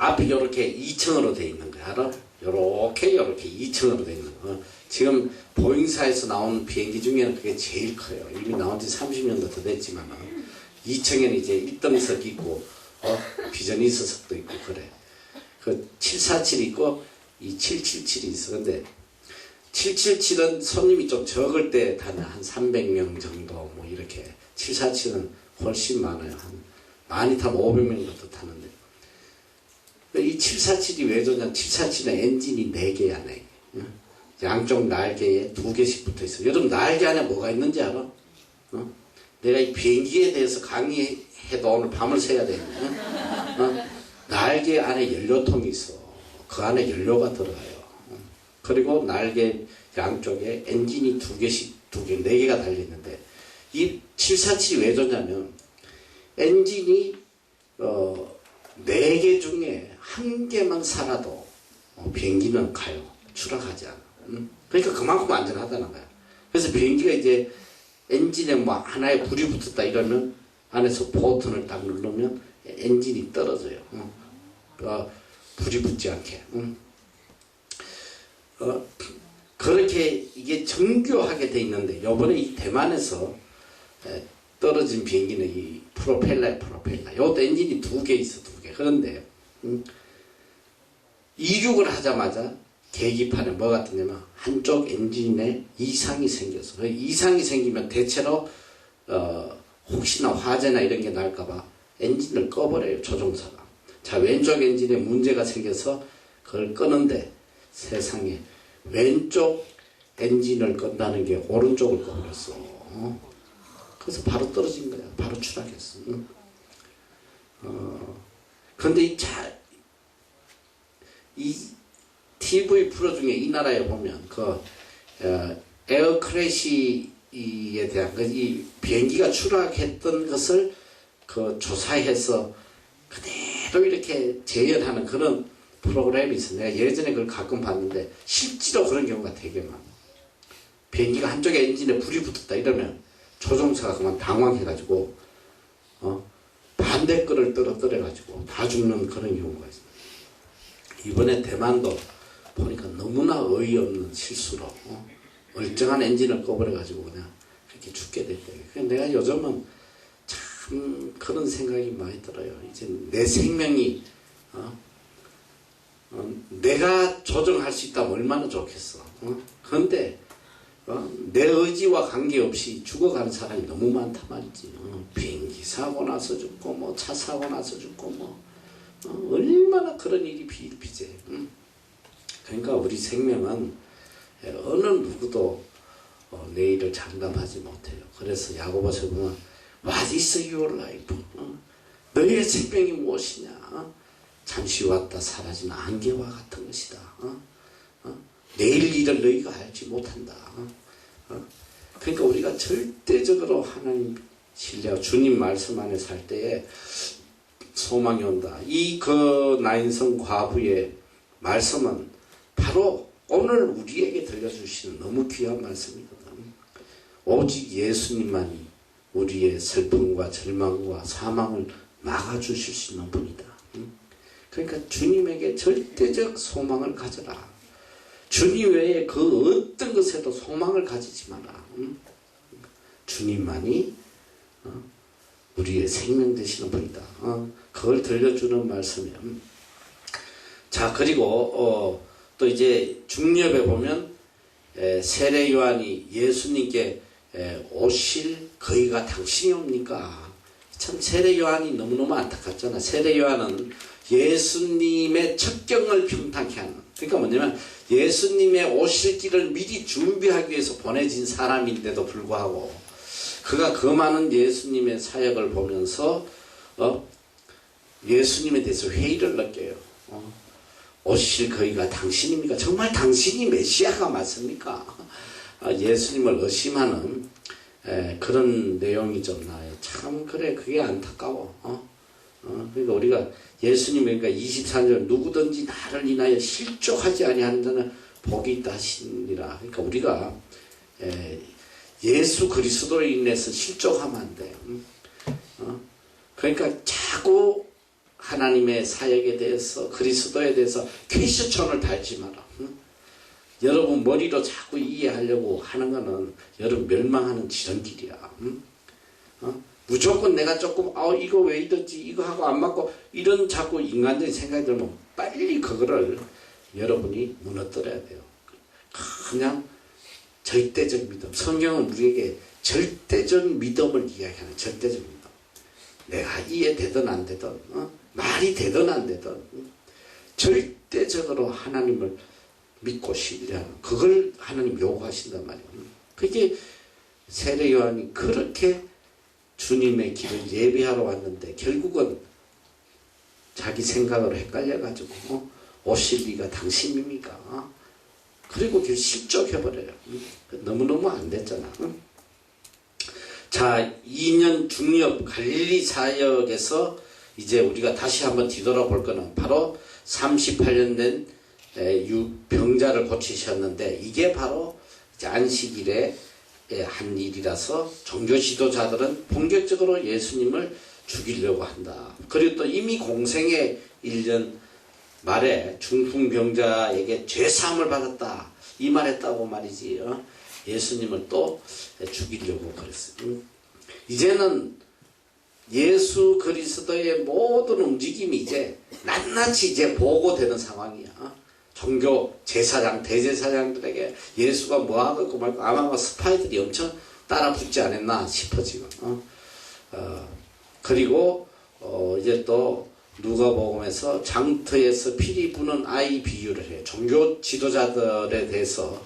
앞이 요렇게 2층으로 돼 있는 거야. 알아? 요렇게 2층으로 돼 있는 거. 지금 보잉사에서 나온 비행기 중에는 그게 제일 커요. 이미 나온 지 30년도 더 됐지만 2층에는 이제 1등석 있고 비즈니스석도 있고 그래. 그 747 있고 이 777이 있어. 근데 777은 손님이 좀 적을 때 타는 한 300명 정도 뭐 이렇게. 747은 훨씬 많아요. 한 많이 타면 500명 정도 타는데. 이 747이 왜 좋냐? 747은 엔진이 4개야, 4개. 양쪽 날개에 2개씩 붙어 있어. 여러분 날개 안에 뭐가 있는지 알아? 내가 이 비행기에 대해서 강의해도 오늘 밤을 새야 되겠네. 날개 안에 연료통이 있어. 그 안에 연료가 들어가요. 그리고 날개 양쪽에 엔진이 2개씩, 4개가 달려있는데, 이 747이 왜 좋냐면, 엔진이, 4개 중에 1개만 살아도, 비행기는 가요. 추락하지 않아. 그러니까 그만큼 안전하다는 거야. 그래서 비행기가 이제 엔진에 뭐 하나에 불이 붙었다 이러면, 안에서 버튼을 딱 누르면 엔진이 떨어져요. 불이 붙지 않게. 그렇게 이게 정교하게 돼 있는데, 요번에 이 대만에서 떨어진 비행기는 이 프로펠러야, 프로펠러. 요것도 엔진이 2개 있어, 2개. 그런데, 이륙을 하자마자 계기판에 뭐가 뜨냐면, 한쪽 엔진에 이상이 생겼어. 그 이상이 생기면 대체로, 혹시나 화재나 이런 게 날까봐 엔진을 꺼버려요, 조종사가. 자, 왼쪽 엔진에 문제가 생겨서 그걸 끄는데, 세상에 왼쪽 엔진을 끈다는 게 오른쪽을 꺼버렸어. 그래서 바로 떨어진 거야. 바로 추락했어. 그런데 이 TV 프로 중에 이 나라에 보면 에어 크래시에 대한 이 비행기가 추락했던 것을 조사해서 그대로 이렇게 재현하는 그런 프로그램이 있어. 내가 예전에 그걸 가끔 봤는데 실제로 그런 경우가 되게 많아. 비행기가 한쪽에 엔진에 불이 붙었다 이러면 조종사가 그만 당황해가지고 반대 거를 떨어뜨려가지고 다 죽는 그런 경우가 있어. 이번에 대만도 보니까 너무나 어이없는 실수로 멀쩡한 엔진을 꺼버려가지고 그냥 그렇게 죽게 됐대. 내가 요즘은 참 그런 생각이 많이 들어요. 이제 내 생명이 내가 조정할 수 있다면 얼마나 좋겠어. 그런데 내 의지와 관계없이 죽어가는 사람이 너무 많단 말이지. 비행기 사고 나서 죽고 뭐 차 사고 나서 죽고 뭐 얼마나 그런 일이 비일비재. 그러니까 우리 생명은 어느 누구도 내일을 장담하지 못해요. 그래서 야고보서 보면 What is your life? 너희의 생명이 무엇이냐? 잠시 왔다 사라진 안개와 같은 것이다. 내일 일을 너희가 알지 못한다. 그러니까 우리가 절대적으로 하나님 신뢰하고 주님 말씀 안에 살 때에 소망이 온다. 이 나인성 과부의 말씀은 바로 오늘 우리에게 들려주시는 너무 귀한 말씀이거든. 오직 예수님만이 우리의 슬픔과 절망과 사망을 막아주실 수 있는 분이다. 그러니까 주님에게 절대적 소망을 가져라. 주님 외에 그 어떤 것에도 소망을 가지지 마라. 주님만이 우리의 생명 되시는 분이다. 그걸 들려주는 말씀이에요. 자, 그리고 또 이제 중엽에 보면 세례 요한이 예수님께 오실 그이가 당신이 옵니까? 참 세례 요한이 너무너무 안타깝잖아. 세례 요한은 예수님의 첩경을 평탄케 하는, 그러니까 뭐냐면 예수님의 오실 길을 미리 준비하기 위해서 보내진 사람인데도 불구하고 그가 그 많은 예수님의 사역을 보면서 예수님에 대해서 회의를 느껴요. 오실 그이가 당신입니까? 정말 당신이 메시아가 맞습니까? 예수님을 의심하는 그런 내용이 좀 나와요. 참 그래, 그게 안타까워. 그러니까 우리가 예수님, 그러니까 24절 누구든지 나를 인하여 실족하지 아니하는 자는 복이 있다 하시니라. 그러니까 우리가 예수 그리스도로 인해서 실족하면 안 돼요. 그러니까 자꾸 하나님의 사역에 대해서 그리스도에 대해서 퀘스천을 달지 마라. 응? 여러분 머리로 자꾸 이해하려고 하는 거는 여러분 멸망하는 지름길이야. 응? 무조건 내가 조금 이거 왜 이러지 이거 하고 안 맞고 이런 자꾸 인간적인 생각이 들면 빨리 그거를 여러분이 무너뜨려야 돼요. 그냥 절대적 믿음. 성경은 우리에게 절대적 믿음을 이야기하는 절대적 믿음. 내가 이해되든 안 되든 말이 되든 안 되든 절대적으로 하나님을 믿고 신뢰하는 그걸 하나님 요구하신단 말이에요. 그게 세례 요한이 그렇게 주님의 길을 예배하러 왔는데 결국은 자기 생각으로 헷갈려가지고 오실 리가 당신입니까? 그리고 길 실족해버려요. 너무너무 안 됐잖아. 자, 2년 중엽 갈릴리 사역에서 이제 우리가 다시 한번 뒤돌아볼 거는 바로 38년 된 병자를 고치셨는데 이게 바로 이제 안식일에 한 일이라서 종교 지도자들은 본격적으로 예수님을 죽이려고 한다. 그리고 또 이미 공생의 1년 말에 중풍병자에게 죄사함을 받았다. 이 말했다고 말이지. 예수님을 또 죽이려고 그랬어요. 이제는 예수 그리스도의 모든 움직임이 이제 낱낱이 이제 보고되는 상황이야. 종교 제사장, 대제사장들에게 예수가 뭐하고 있고 말고 아마 스파이들이 엄청 따라 붙지 않았나 싶어 지금. 그리고 이제 또 누가복음에서 장터에서 피리 부는 아이 비유를 해요. 종교 지도자들에 대해서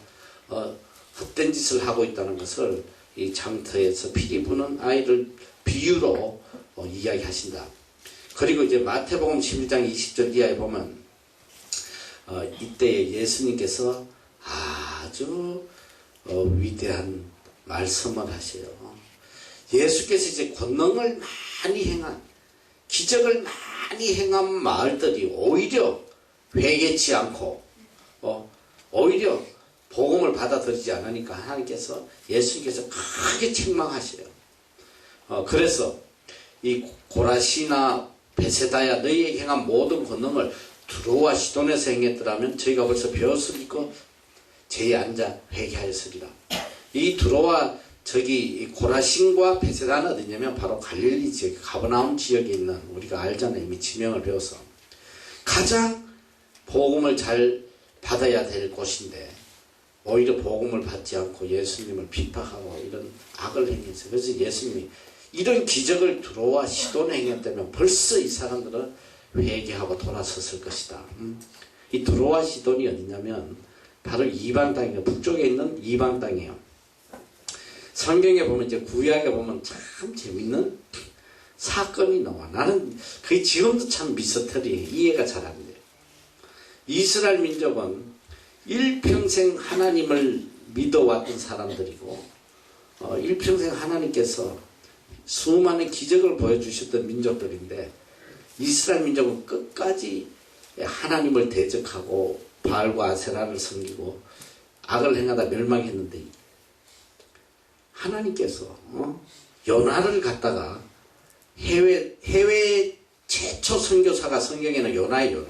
헛된 짓을 하고 있다는 것을 이 장터에서 피리 부는 아이를 비유로 이야기하신다. 그리고 이제 마태복음 11장 20절 이하에 보면 이때 예수님께서 아주 위대한 말씀을 하세요. 예수께서 이제 권능을 많이 행한 기적을 많이 행한 마을들이 오히려 회개치 않고 오히려 복음을 받아들이지 않으니까 하나님께서 예수님께서 크게 책망하셔요. 그래서 이 고라시나 베세다야 너희에게 행한 모든 권능을 두로와 시돈에서 행했더라면 저희가 벌써 배웠으니까 제에 앉아 회개하였으리라. 이 두로와 저기 고라신과 베세다는 어디냐면 바로 갈릴리 지역, 가버나움 지역에 있는 우리가 알잖아요. 이미 지명을 배워서 가장 복음을 잘 받아야 될 곳인데 오히려 복음을 받지 않고 예수님을 핍박하고 이런 악을 행했어요. 그래서 예수님이 이런 기적을 두로와 시돈에 행했다면 벌써 이 사람들은 회개하고 돌아섰을 것이다. 이 두로와 시돈이 어디냐면 바로 이방 땅이에요. 북쪽에 있는 이방 땅이에요. 성경에 보면 이제 구약에 보면 참 재밌는 사건이 나와. 나는 그게 지금도 참 미스터리 이해가 잘 안 돼요. 이스라엘 민족은 일평생 하나님을 믿어왔던 사람들이고 일평생 하나님께서 수많은 기적을 보여주셨던 민족들인데 이스라엘 민족은 끝까지 하나님을 대적하고 바알과 아세라를 섬기고 악을 행하다 멸망했는데 하나님께서 요나를 갖다가 해외 최초 선교사가 성경에는 요나예요.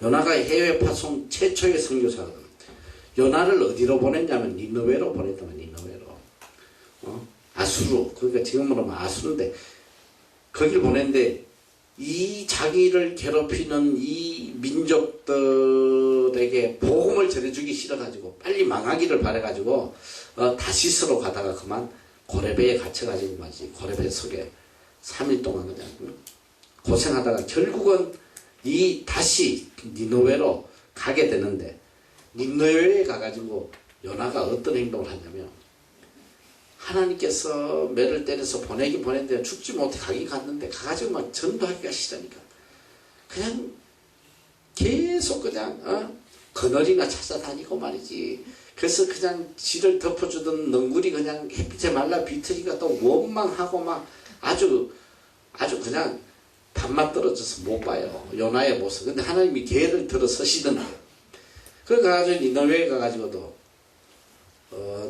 요나가 해외 파송 최초의 선교사거든. 요나를 어디로 보냈냐면 니느웨로 보냈다면 니느웨로. 아수르. 그러니까 지금 말하면 아수르인데 거길 보냈는데 이 자기를 괴롭히는 이 민족들에게 복음을 전해주기 싫어가지고 빨리 망하기를 바래가지고 다시스로 가다가 그만 고레베에 갇혀가지고 말이지. 고레베 속에 3일 동안 그냥 고생하다가 결국은 이 다시 니느웨로 가게 되는데 니느웨에 가가지고 요나가 어떤 행동을 하냐면 하나님께서 매를 때려서 보내긴 보냈는데 죽지 못해 가긴 갔는데 가가지고 막 전도하기가 싫으니까 그냥 계속 그냥 그늘이나 찾아다니고 말이지. 그래서 그냥 지를 덮어주던 넝굴이 그냥 햇빛에 말라 비틀니까 또 원망하고 막 아주 그냥 밥만 떨어져서 못 봐요. 요나의 모습. 근데 하나님이 개를 들어 서시던데. 그래 가가지고 니느웨에 가가지고도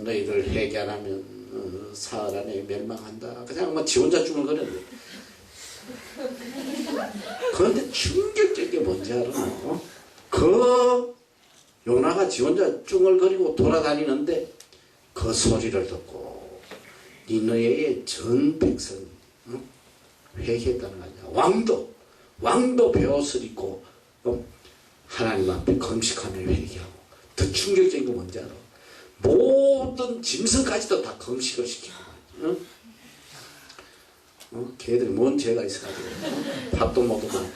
너희들 회개 안 하면 사흘 안에 멸망한다. 그냥 뭐 지 혼자 중얼거렸는데 그런데 충격적인 게 뭔지 알아? 그 요나가 지 혼자 쭝얼거리고 돌아다니는데 그 소리를 듣고 니느웨의 전 백성이 회개했다는 거 아니야. 왕도 베옷을 입고 하나님 앞에 금식하며 회개하고, 더 충격적인 거 뭔지 알아? 모든 짐승까지도 다 금식을 시키고 걔들이 뭔 죄가 있어가지고 밥도 못 먹고.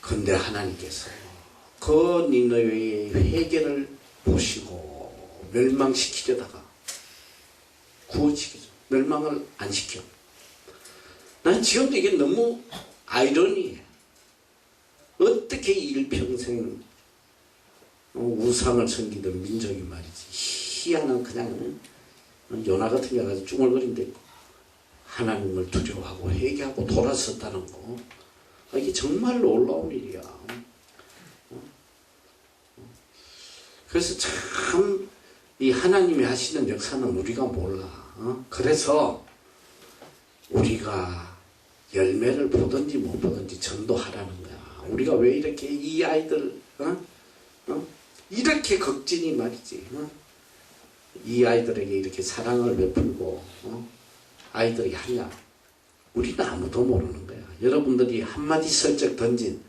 근데 하나님께서 그 니느웨의 회개를 보시고 멸망시키려다가 구원시키죠. 멸망을 안 시켜. 난 지금도 이게 너무 아이러니해. 어떻게 일평생 우상을 섬기던 민족이 말이지, 희한한 그냥 요나 같은 게 가지고 쭝얼거린데 하나님을 두려워하고 회개하고 돌아섰다는 거, 이게 정말 놀라운 일이야. 그래서 참 이 하나님이 하시는 역사는 우리가 몰라. 그래서 우리가 열매를 보든지 못 보든지 전도하라는 거야. 우리가 왜 이렇게 이 아이들 이렇게 극진히 말이지, 이 아이들에게 이렇게 사랑을 베풀고 아이들이 하냐? 우리는 아무도 모르는 거야. 여러분들이 한마디 슬쩍 던진,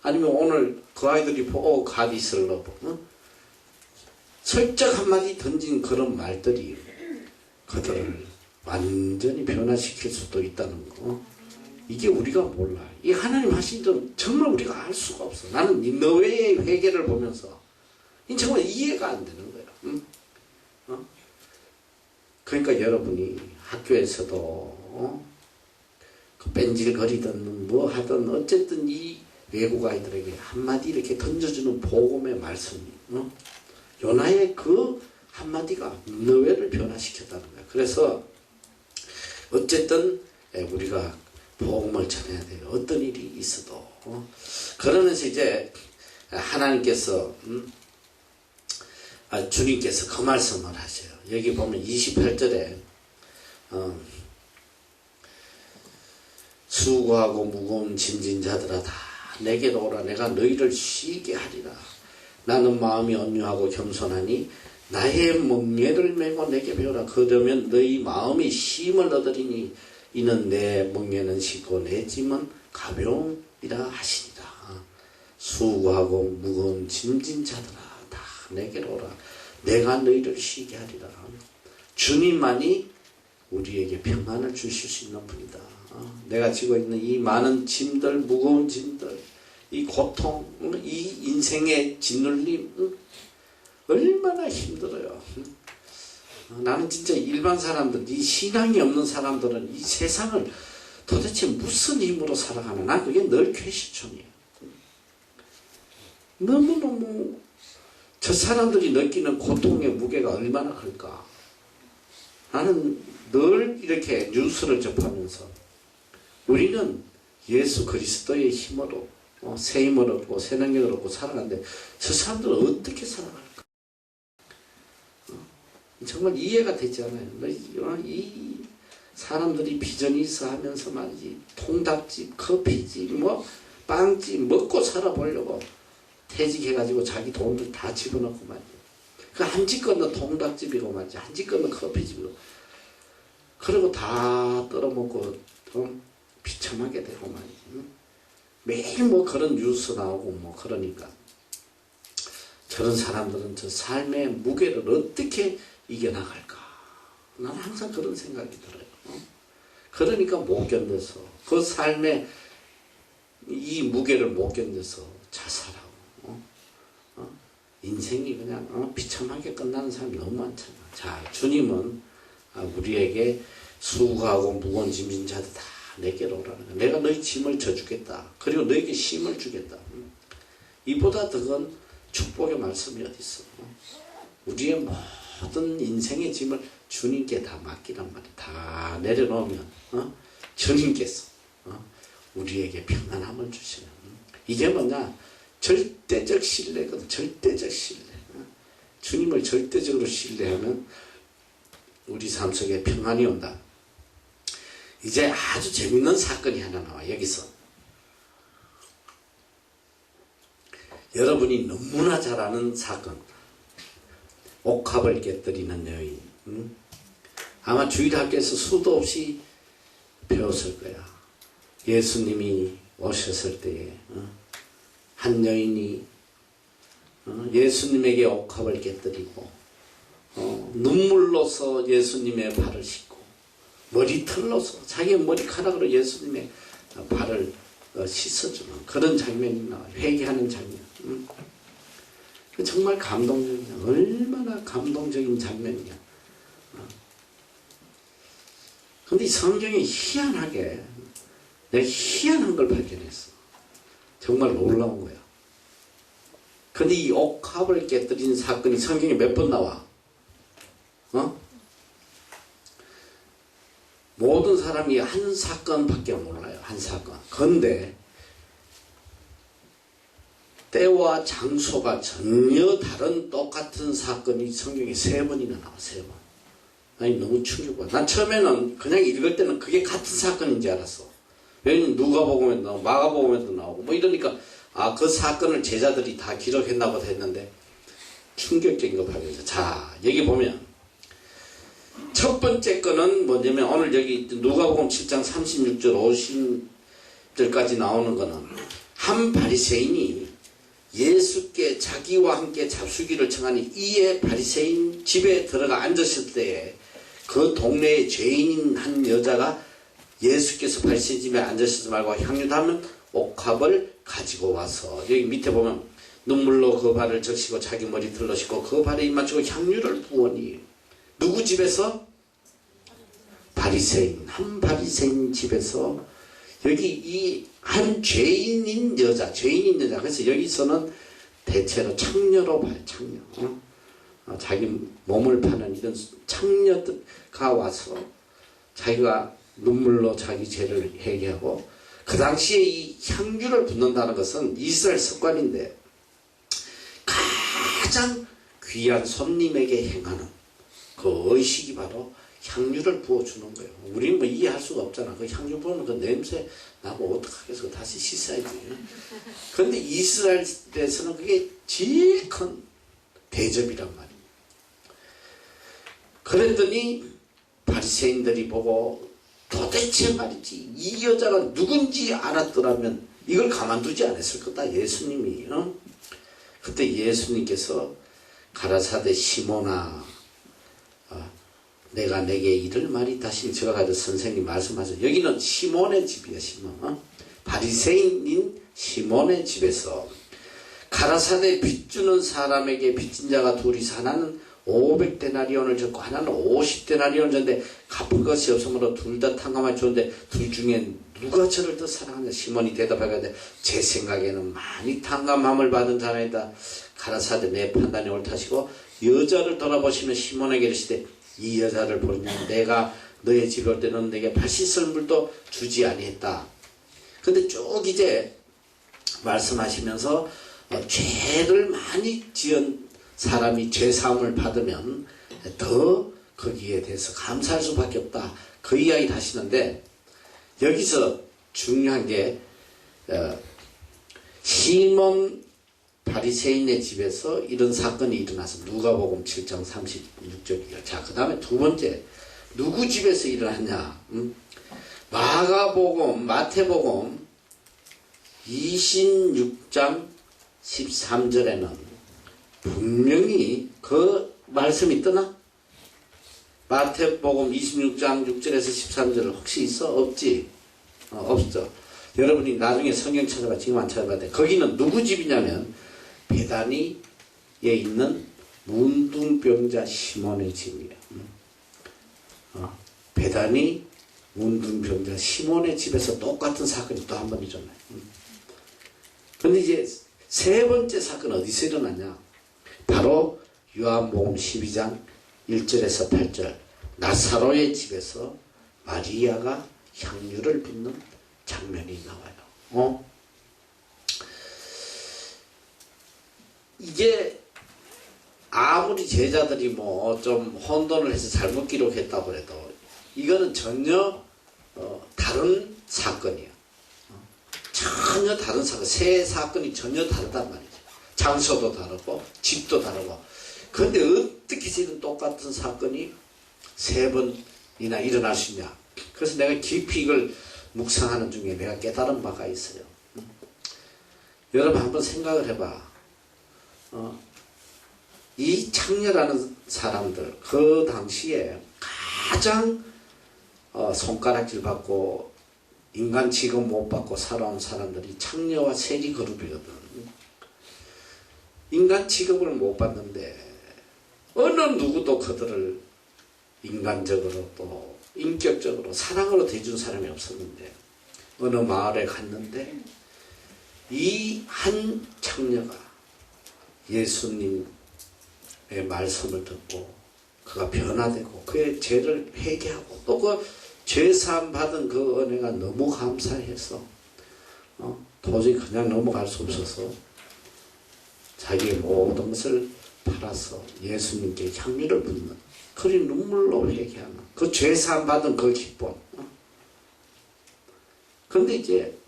아니면 오늘 그 아이들이 보고 갓 있을러, 슬쩍 한마디 던진 그런 말들이 그들을 완전히 변화시킬 수도 있다는 거. 이게 우리가 몰라. 이 하나님 하신 점 정말 우리가 알 수가 없어. 나는 너의 회개를 보면서 정말 이해가 안 되는 거야. 그러니까 여러분이 학교에서도 그 뺀질거리든 뭐 하든 어쨌든 이 외국 아이들에게 한마디 이렇게 던져주는 복음의 말씀이, 요나의 그 한마디가 너회를 변화시켰다는 거야. 그래서 어쨌든 우리가 복음을 전해야 돼요. 어떤 일이 있어도. 그러면서 이제 하나님께서 주님께서 그 말씀을 하셔요. 여기 보면 28절에 수고하고 무거운 짐진 자들아 다 내게로 오라. 내가 너희를 쉬게 하리라. 나는 마음이 온유하고 겸손하니 나의 멍에를 메고 내게 배우라. 그러면 너희 마음이 쉼을 얻으리니 이는 내 멍에는 쉽고 내 짐은 가벼움이라 하시니라. 수고하고 무거운 짐진 자들아 다 내게로 오라. 내가 너희를 쉬게 하리라. 주님만이 우리에게 평안을 주실 수 있는 분이다. 내가 지고 있는 이 많은 짐들, 무거운 짐들, 이 고통, 이 인생의 짓눌림, 얼마나 힘들어요. 나는 진짜 일반 사람들, 이 신앙이 없는 사람들은 이 세상을 도대체 무슨 힘으로 살아가나, 난 그게 늘 쾌시촌이에요. 너무너무 저 사람들이 느끼는 고통의 무게가 얼마나 클까. 나는 늘 이렇게 뉴스를 접하면서 우리는 예수 그리스도의 힘으로 새 힘을 얻고 새 능력을 얻고 살아가는데 저 사람들은 어떻게 살아갈까? 정말 이해가 되지 않아요. 이 사람들이 비전이 있어 하면서 말이지, 통닭집, 커피집, 뭐 빵집 먹고 살아보려고 퇴직해가지고 자기 돈을 다 집어넣고 말이야. 그 한 집 건너 통닭집이고 말이지, 한 집 건너 커피집이고, 그러고 다 떨어먹고 비참하게 되고 말이지. 매일 뭐 그런 뉴스 나오고 뭐 그러니까 저런 사람들은 저 삶의 무게를 어떻게 이겨나갈까? 나는 항상 그런 생각이 들어요. 그러니까 못 견뎌서, 그 삶의 이 무게를 못 견뎌서 자살하고 인생이 그냥 비참하게 끝나는 사람이 너무 많잖아. 자, 주님은 우리에게 수고하고 무거운 짐진 자들 다 내게로 오라는 거야. 내가 너희 짐을 져주겠다. 그리고 너에게 쉼을 주겠다. 이보다 더큰 축복의 말씀이 어디 있어? 우리의 모든 인생의 짐을 주님께 다 맡기란 말이야. 다 내려놓으면 주님께서 우리에게 평안함을 주시는, 이게 뭐냐? 절대적 신뢰거든. 절대적 신뢰. 주님을 절대적으로 신뢰하면 우리 삶 속에 평안이 온다. 이제 아주 재밌는 사건이 하나 나와. 여기서 여러분이 너무나 잘 아는 사건, 옥합을 깨뜨리는 여인. 아마 주일학교에서 수도 없이 배웠을 거야. 예수님이 오셨을 때에 한 여인이 예수님에게 옥합을 깨뜨리고 눈물로서 예수님의 발을 씻고 머리털로서 자기의 머리카락으로 예수님의 발을 씻어주는 그런 장면이 나와요. 회개하는 장면. 정말 감동적이야. 얼마나 감동적인 장면이야. 근데 이 성경이 희한하게 내가 희한한 걸 발견했어. 정말 놀라운 거야. 근데 이 옥합을 깨뜨린 사건이 성경에 몇 번 나와? 모든 사람이 한 사건밖에 몰라요. 한 사건. 그런데 때와 장소가 전혀 다른 똑같은 사건이 성경에 3번이나 나와. 3번. 아니 너무 충격받아. 난 처음에는 그냥 읽을 때는 그게 같은 사건인 줄 알았어. 왜냐면 누가복음에도 나오고 마가복음에도 나오고 뭐 이러니까 그 사건을 제자들이 다 기록했나 보다 했는데 충격적인 거 발견했어. 자, 여기 보면 첫 번째 거는 뭐냐면 오늘 여기 누가복음 7장 36절 50절까지 나오는 거는 한 바리새인이 예수께 자기와 함께 잡수기를 청하니 이에 바리새인 집에 들어가 앉았을 때에 그 동네에 죄인인 한 여자가 예수께서 바리새인 집에 앉으시지 말고 향유담은 옥합을 가지고 와서 여기 밑에 보면 눈물로 그 발을 적시고 자기 머리털로 씻고 그 발에 입맞추고 향유를 부으니 누구 집에서? 바리새인. 한 바리새인 집에서 여기 이 한 죄인인 여자. 그래서 여기서는 대체로 창녀로 봐요. 창녀. 자기 몸을 파는 이런 창녀가 와서 자기가 눈물로 자기 죄를 회개하고 그 당시에 이 향유를 붓는다는 것은 이스라엘 습관인데 가장 귀한 손님에게 행하는 그 의식이 바로 향유를 부어주는 거예요. 우리는 뭐 이해할 수가 없잖아. 그 향유 부으면 그 냄새 나고 어떡하겠어. 다시 씻어야지. 그런데 이스라엘에서는 그게 제일 큰 대접이란 말이에요. 그랬더니 바리새인들이 보고 도대체 말이지 이 여자가 누군지 알았더라면 이걸 가만두지 않았을 거다. 예수님이. 그때 예수님께서 가라사대 시몬아 내가 내게 이를 말이 다시 제가 가지고 선생님 말씀하셨죠. 여기는 시몬의 집이야. 시몬. 바리새인인 시몬의 집에서 가라사대 빚주는 사람에게 빚진 자가 둘이 하나는 500데나리온을 줬고 하나는 50데나리온을 줬는데 갚을 것이 없으므로 둘 다 탕감하여 줬는데 둘 중에 누가 저를 더 사랑하냐. 시몬이 대답하되 제 생각에는 많이 탕감함을 받은 자나이다. 가라사대 내 판단이 옳다시고 여자를 돌아보시면 시몬에게 이르시되 이 여자를 보느냐 내가 너의 집에 올 때는 내게 발 씻을 물도 주지 아니했다. 근데 쭉 이제 말씀하시면서 죄를 많이 지은 사람이 죄사함을 받으면 더 거기에 대해서 감사할 수밖에 없다. 그 이야기를 하시는데 여기서 중요한 게 시몬 바리새인의 집에서 이런 사건이 일어나서 누가복음 7장 36절이에요. 자, 그 다음에 두 번째 누구 집에서 일어났냐? 마태복음 26장 13절에는 분명히 그 말씀이 뜨나? 마태복음 26장 6절에서 13절을 혹시 있어? 없지? 없어. 여러분이 나중에 성경 찾아봐. 지금 안 찾아봐야 돼. 거기는 누구 집이냐면 베다니에 있는 문둥병자 시몬의 집이에요. 베다니 문둥병자 시몬의 집에서 똑같은 사건이 또 한 번 일어나요. 근데 이제 세 번째 사건은 어디서 일어났냐? 바로 요한복음 12장 1절에서 8절 나사로의 집에서 마리아가 향유를 붓는 장면이 나와요. 이게 아무리 제자들이 뭐 좀 혼돈을 해서 잘못 기록했다고 해도 이거는 전혀 다른 사건이에요. 전혀 다른 사건, 세 사건이 전혀 다르단 말이죠. 장소도 다르고 집도 다르고. 그런데 어떻게 지금 똑같은 사건이 세 번이나 일어날 수 있냐. 그래서 내가 깊이 이걸 묵상하는 중에 내가 깨달은 바가 있어요. 여러분 한번 생각을 해봐. 이 창녀라는 사람들, 그 당시에 가장 손가락질 받고 인간 취급 못 받고 살아온 사람들이 창녀와 세리 그룹이거든. 인간 취급을 못 받는데 어느 누구도 그들을 인간적으로 또 인격적으로 사랑으로 대준 사람이 없었는데 어느 마을에 갔는데 이 한 창녀가 예수님의 말씀을 듣고 그가 변화되고 그의 죄를 회개하고 또 그 죄사함 받은 그 은혜가 너무 감사해서 도저히 그냥 넘어갈 수 없어서 자기의 모든 것을 팔아서 예수님께 향유를 붓는 그리 눈물로 회개하는 그 죄사함 받은 그 기쁨. 그런데 이제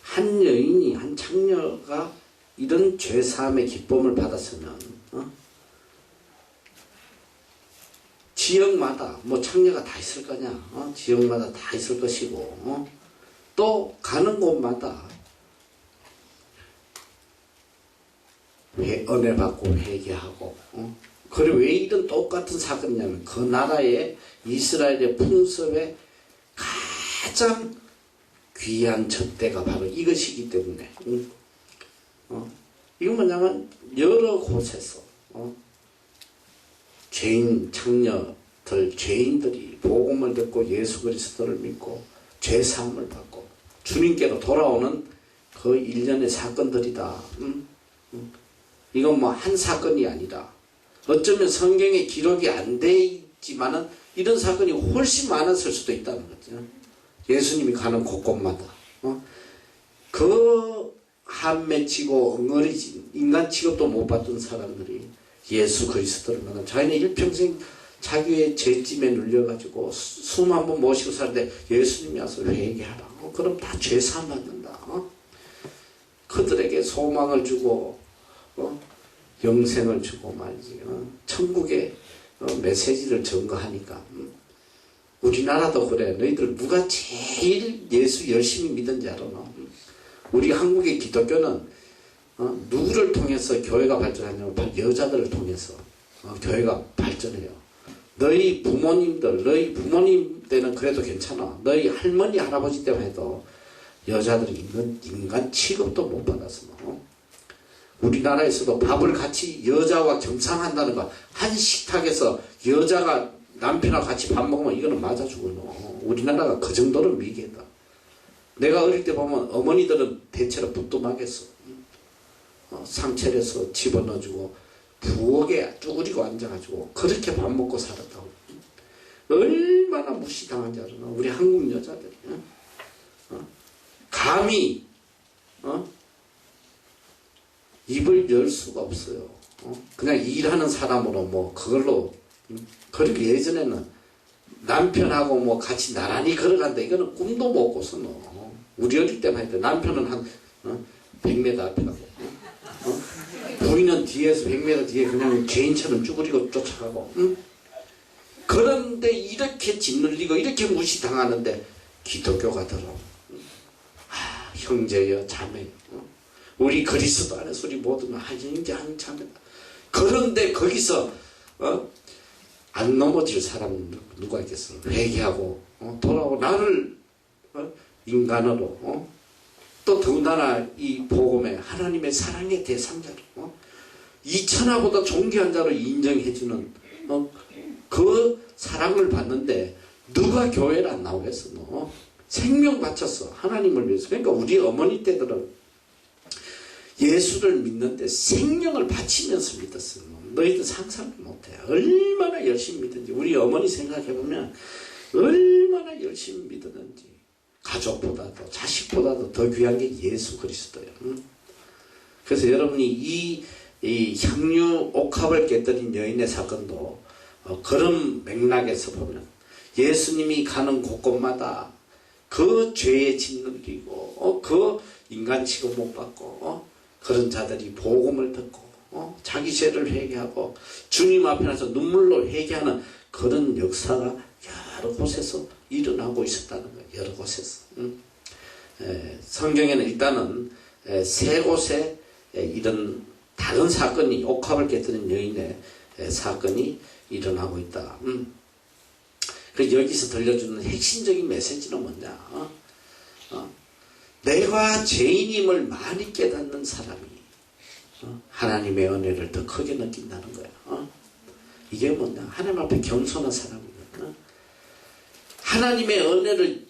한 여인이 한 창녀가 이런 죄사함의 기쁨을 받았으면 지역마다 뭐 창녀가 다 있을 거냐. 지역마다 다 있을 것이고 또 가는 곳마다 은혜 받고 회개하고 그리고 왜 이런 똑같은 사건이냐면 그 나라의 이스라엘의 풍습에 가장 귀한 접대가 바로 이것이기 때문에 이건 뭐냐면 여러 곳에서 죄인 창녀들 죄인들이 복음을 듣고 예수 그리스도를 믿고 죄사함을 받고 주님께로 돌아오는 그 일련의 사건들이다. 이건 뭐 한 사건이 아니라 어쩌면 성경에 기록이 안 돼 있지만은 이런 사건이 훨씬 많았을 수도 있다는 거죠. 예수님이 가는 곳곳마다 그 한 맺히고 엉어리진 인간 취급도 못 받던 사람들이 예수 그리스도를 만나 자기는 일평생 자기의 죄짐에 눌려가지고 숨 한 번 모시고 사는데 예수님이 와서 회개하라. 그럼 다 죄사함 받는다. 그들에게 소망을 주고 영생을 주고 말이지. 천국의 메시지를 전거하니까. 우리나라도 그래. 너희들 누가 제일 예수 열심히 믿은지 알아? 우리 한국의 기독교는 누구를 통해서 교회가 발전하냐면 바로 여자들을 통해서 교회가 발전해요. 너희 부모님 때는 그래도 괜찮아. 너희 할머니 할아버지 때만 해도 여자들이 인간 취급도 못 받았어. 우리나라에서도 밥을 같이 여자와 겸상한다는 거 한 식탁에서 여자가 남편하고 같이 밥 먹으면 이거는 맞아 죽어요. 우리나라가 그 정도로 미개다. 내가 어릴 때 보면 어머니들은 대체로 부뚜막했어. 상철에서 집어넣어주고 부엌에 쭈그리고 앉아가지고 그렇게 밥 먹고 살았다고. 얼마나 무시당한지 알아. 우리 한국 여자들이 감히 입을 열 수가 없어요. 그냥 일하는 사람으로 뭐 그걸로 그렇게 예전에는 남편하고 뭐 같이 나란히 걸어간다 이거는 꿈도 못 꿔서 우리 어릴 때만 해도 남편은 한 100m 앞에 가고 부인은 뒤에서 100m 뒤에 그냥 죄인처럼 쭈그리고 쫓아가고 그런데 이렇게 짓눌리고 이렇게 무시당하는데 기독교가 들어. 형제여 자매여 우리 그리스도 안에서 우리 모두는 한 형제 한 자매다. 그런데 거기서 안 넘어질 사람은 누가 있겠어. 회개하고 돌아오고 나를 인간으로 또 더군다나 이 복음의 하나님의 사랑의 대상자로 이 천하보다 존귀한 자로 인정해주는 그 사랑을 받는데 누가 교회를 안 나오겠어. 생명 바쳤어. 하나님을 위해서. 그러니까 우리 어머니 때들은 예수를 믿는데 생명을 바치면서 믿었어요. 너희들 상상을 못해. 얼마나 열심히 믿든지. 우리 어머니 생각해보면 얼마나 열심히 믿었는지. 가족보다도 자식보다도 더 귀한 게 예수 그리스도예요. 그래서 여러분이 이 향유 옥합을 깨뜨린 여인의 사건도 그런 맥락에서 보면 예수님이 가는 곳곳마다 그 죄에 짓눌리고 그 인간 취급 못 받고 그런 자들이 복음을 듣고 자기 죄를 회개하고 주님 앞에 나서 눈물로 회개하는 그런 역사가 여러 곳에서 일어나고 있었다는 거예요. 여러 곳에서. 성경에는 일단은 세 곳에 이런 다른 사건이 옥합을 깨뜨린 여인의 사건이 일어나고 있다. 그 여기서 들려주는 핵심적인 메시지는 뭐냐? 내가 죄인임을 많이 깨닫는 사람이 하나님의 은혜를 더 크게 느낀다는 거야. 이게 뭐냐? 하나님 앞에 겸손한 사람이거든. 하나님의 은혜를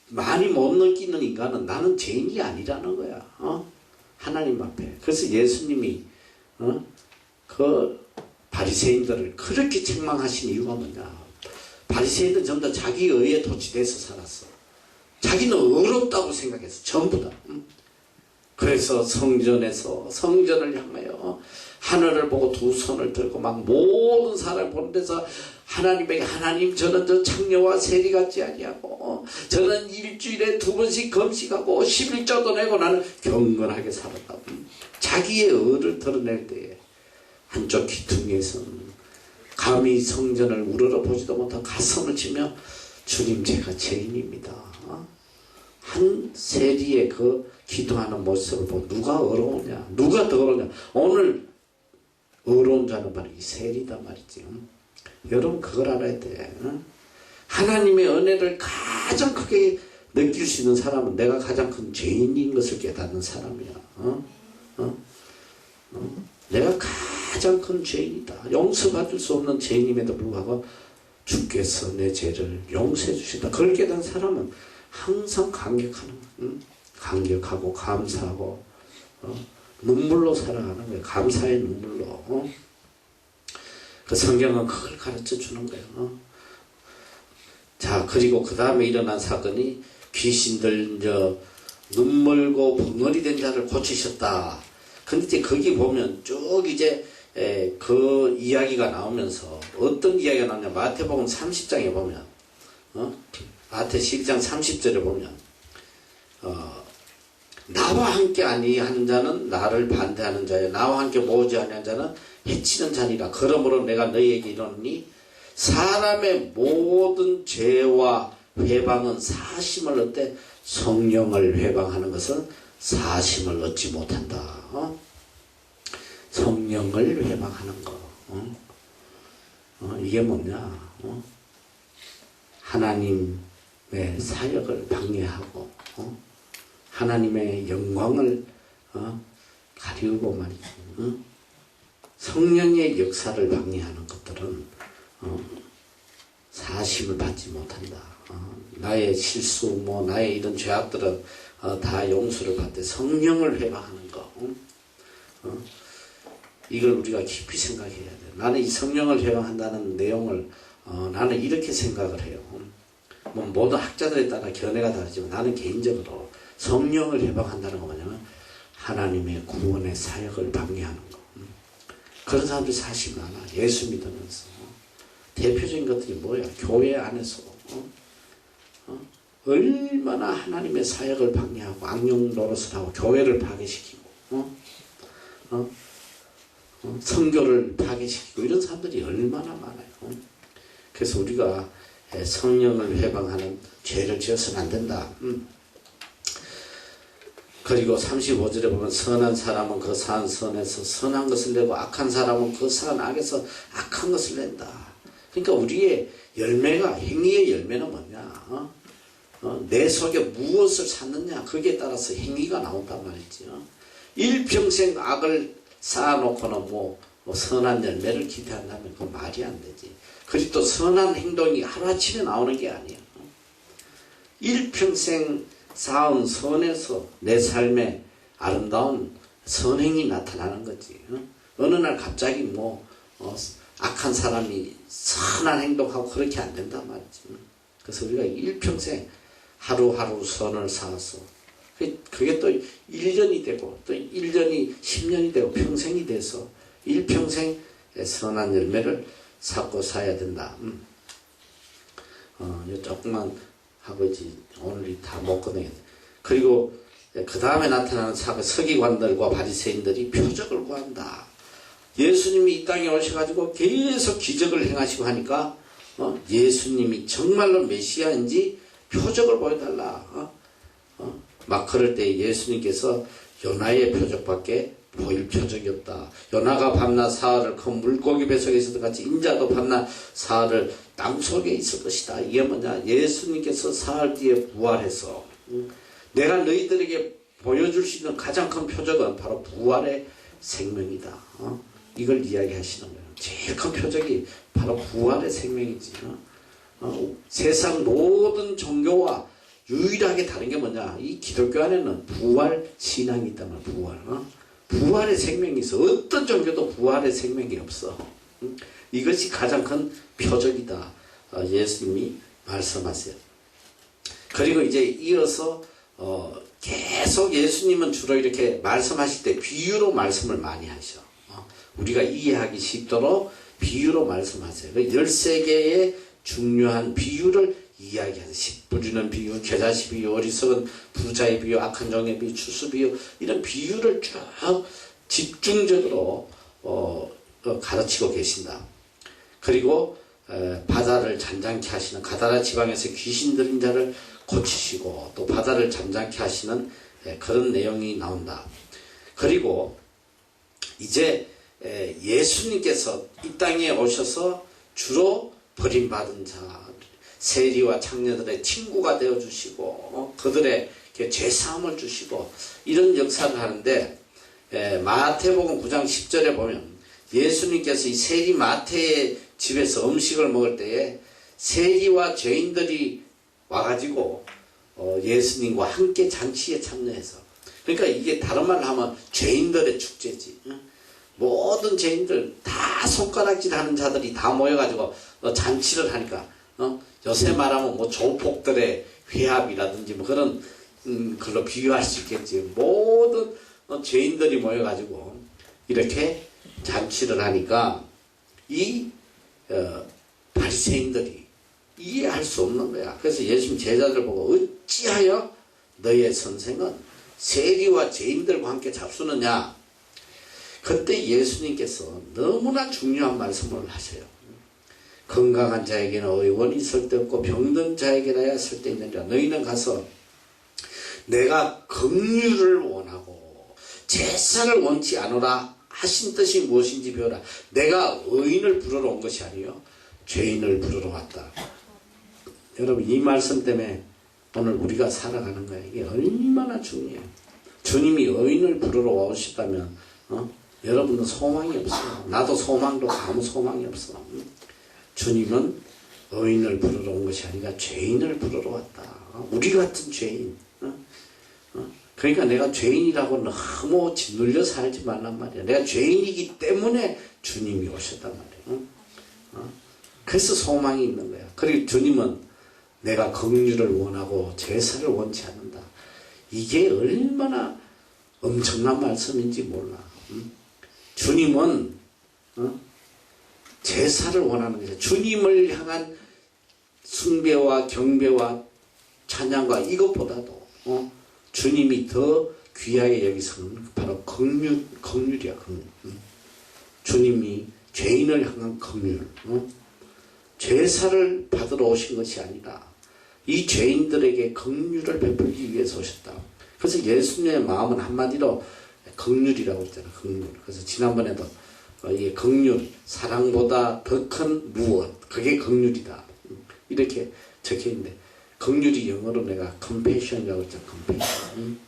많이 못 느끼는 인간은 나는 죄인이 아니라는 거야. 하나님 앞에. 그래서 예수님이 그 바리새인들을 그렇게 책망하신 이유가 뭐냐? 바리새인들은 전부 다 자기 의에 도취돼서 살았어. 자기는 의롭다고 생각했어. 전부 다. 그래서 성전에서 성전을 향하여 하늘을 보고 두 손을 들고 막 모든 사람을 보는 데서 하나님에게 하나님 저는 저 창녀와 세리 같지 아니하고 저는 일주일에 2번씩 금식하고 11조도 내고 나는 경건하게 살았다. 자기의 의를 드러낼 때에 한쪽 귀퉁이에서는 감히 성전을 우러러보지도 못한 가슴을 치며 주님 제가 죄인입니다. 한 세리의 그 기도하는 모습을 보고 누가 어려우냐? 누가 더 어려우냐? 오늘 어려운 자는 바로 이 세리다 말이지. 여러분 그걸 알아야 돼. 하나님의 은혜를 가장 크게 느낄 수 있는 사람은 내가 가장 큰 죄인인 것을 깨닫는 사람이야. 내가 가장 큰 죄인이다. 용서받을 수 없는 죄인임에도 불구하고 주께서 내 죄를 용서해 주신다. 그걸 깨닫는 사람은 항상 감격하고 감사하고 눈물로 살아가는 거예요. 감사의 눈물로. 그 성경은 그걸 가르쳐 주는 거예요. 자, 그리고 그 다음에 일어난 사건이 귀신들 눈물고 벙어리 된 자를 고치셨다. 근데 이제 거기 보면 쭉 이제 그 이야기가 나오면서 어떤 이야기가 나오냐? 마태복음 30장에 보면 마태 12장 30절에 보면 나와 함께 아니하는 자는 나를 반대하는 자요 나와 함께 모으지 아니하는 자는 해치는 자니라. 그러므로 내가 너희에게 이르노니 사람의 모든 죄와 회방은 사심을 얻되 성령을 회방하는 것은 사심을 얻지 못한다. 성령을 회방하는 거. 이게 뭐냐? 하나님의 사역을 방해하고 하나님의 영광을 가리우고 말이죠. 성령의 역사를 방해하는 것들은 사심을 받지 못한다. 나의 실수, 나의 이런 죄악들은 다 용서를 받되 성령을 회방하는 거. 이걸 우리가 깊이 생각해야 돼. 나는 이 성령을 회방한다는 내용을 나는 이렇게 생각을 해요. 모든 학자들에 따라 견해가 다르지만 나는 개인적으로 성령을 회방한다는 거 뭐냐면 하나님의 구원의 사역을 방해하는 거. 그런 사람들이 사실 많아. 예수 믿으면서. 대표적인 것들이 뭐야? 교회 안에서 얼마나 하나님의 사역을 방해하고 악령 노릇을 하고 교회를 파괴시키고 선교를 파괴시키고 이런 사람들이 얼마나 많아요. 그래서 우리가 성령을 회방하는 죄를 지어서는 안 된다. 그리고 35절에 보면 선한 사람은 그 산 선에서 선한 것을 내고 악한 사람은 그 산 악에서 악한 것을 낸다. 그러니까 우리의 열매가 행위의 열매는 뭐냐? 내 속에 무엇을 찾느냐? 거기에 따라서 행위가 나온단 말이지. 일평생 악을 쌓아놓고는 뭐 선한 열매를 기대한다면 그건 말이 안 되지. 그리고 또 선한 행동이 하루아침에 나오는 게 아니야. 일평생 쌓은 선에서 내 삶에 아름다운 선행이 나타나는 거지. 어느 날 갑자기 악한 사람이 선한 행동하고 그렇게 안 된단 말이지. 그래서 우리가 일평생 하루하루 선을 쌓아서 그게 또 1년이 되고 또 1년이 10년이 되고 평생이 돼서 일평생 선한 열매를 쌓고 사야 된다. 조금만 아버지 오늘이 다 못 끝내겠다. 그리고 그 다음에 나타나는 서기관들과 바리새인들이 표적을 구한다. 예수님이 이 땅에 오셔가지고 계속 기적을 행하시고 하니까 예수님이 정말로 메시아인지 표적을 보여달라. 막 그럴 때 예수님께서 요나의 표적밖에 보일 표적이 없다. 요나가 밤낮 사흘을 큰 물고기 뱃속에 있었던 같이 인자도 밤낮 사흘을 땅속에 있을 것이다. 이게 뭐냐? 예수님께서 사흘 뒤에 부활해서 내가 너희들에게 보여줄 수 있는 가장 큰 표적은 바로 부활의 생명이다. 이걸 이야기하시는 거예요. 제일 큰 표적이 바로 부활의 생명이지. 세상 모든 종교와 유일하게 다른 게 뭐냐? 이 기독교 안에는 부활 신앙이 있단 말이야. 부활. 부활의 생명이 있어. 어떤 종교도 부활의 생명이 없어. 이것이 가장 큰 표적이다. 예수님이 말씀하세요. 그리고 이제 이어서 계속 예수님은 주로 이렇게 말씀하실 때 비유로 말씀을 많이 하셔. 우리가 이해하기 쉽도록 비유로 말씀하세요. 13개의 중요한 비유를 이야기하세요. 씨 뿌리는 비유, 겨자씨 비유, 어리석은 부자의 비유, 악한 종의 비유, 추수 비유, 이런 비유를 쭉 집중적으로 가르치고 계신다. 그리고 바다를 잔잔케 하시는 가다라 지방에서 귀신 들린 자를 고치시고 또 바다를 잠잠케 하시는 그런 내용이 나온다. 그리고 이제 예수님께서 이 땅에 오셔서 주로 버림받은 자, 세리와 창녀들의 친구가 되어주시고 그들에게 죄사함을 주시고 이런 역사를 하는데 마태복음 9장 10절에 보면 예수님께서 이 세리 마태의 집에서 음식을 먹을 때에 세리와 죄인들이 와가지고 예수님과 함께 잔치에 참여해서, 그러니까 이게 다른 말로 하면 죄인들의 축제지. 모든 죄인들 다 손가락질 하는 자들이 다 모여가지고 잔치를 하니까 요새 말하면 뭐 조폭들의 회합이라든지 뭐 그런 걸로 비유할 수 있겠지. 모든 죄인들이 모여가지고 이렇게 잔치를 하니까 이 바리새인들이 이해할 수 없는 거야. 그래서 예수님 제자들 보고 어찌하여 너의 선생은 세리와 죄인들과 함께 잡수느냐. 그때 예수님께서 너무나 중요한 말씀을 하셔요. 건강한 자에게는 의원이 쓸데없고 병든 자에게나야 쓸데있느니라. 너희는 가서 내가 긍휼을 원하고 제사를 원치 않으라 하신 뜻이 무엇인지 배우라. 내가 의인을 부르러 온 것이 아니요 죄인을 부르러 왔다. 여러분, 이 말씀 때문에 오늘 우리가 살아가는 거예요. 이게 얼마나 중요해요. 주님이 의인을 부르러 오셨다면 여러분은 소망이 없어요. 나도 소망도 아무 소망이 없어. 주님은 의인을 부르러 온 것이 아니라 죄인을 부르러 왔다. 우리 같은 죄인. 그러니까 내가 죄인이라고 너무 짓눌려 살지 말란 말이야. 내가 죄인이기 때문에 주님이 오셨단 말이야. 그래서 소망이 있는 거야. 그리고 주님은 내가 긍휼을 원하고 제사를 원치 않는다. 이게 얼마나 엄청난 말씀인지 몰라. 주님은 제사를 원하는 거죠. 주님을 향한 숭배와 경배와 찬양과 이것보다도 주님이 더 귀하게 여기서는 바로 긍휼이야. 긍휼. 주님이 죄인을 향한 긍휼. 제사를 받으러 오신 것이 아니라 이 죄인들에게 긍휼을 베풀기 위해서 오셨다. 그래서 예수님의 마음은 한마디로 긍휼이라고 했잖아. 긍휼. 그래서 지난번에도 이게 긍휼, 사랑보다 더 큰 무엇, 그게 긍휼이다. 이렇게 적혀있는데, 긍휼이 영어로 내가 compassion이라고 했잖아. compassion.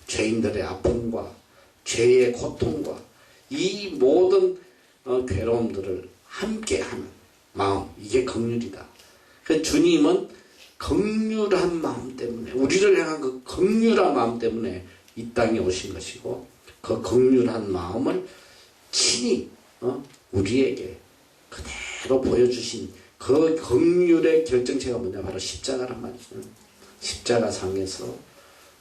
죄인들의 아픔과 죄의 고통과 이 모든 괴로움들을 함께하는 마음, 이게 긍휼이다. 그래서 주님은 긍휼한 마음 때문에, 우리를 향한 그 긍휼한 마음 때문에 이 땅에 오신 것이고, 그 긍휼한 마음을 친히 우리에게 그대로 보여주신 그 긍휼의 결정체가 뭐냐, 바로 십자가란 말이죠. 십자가상에서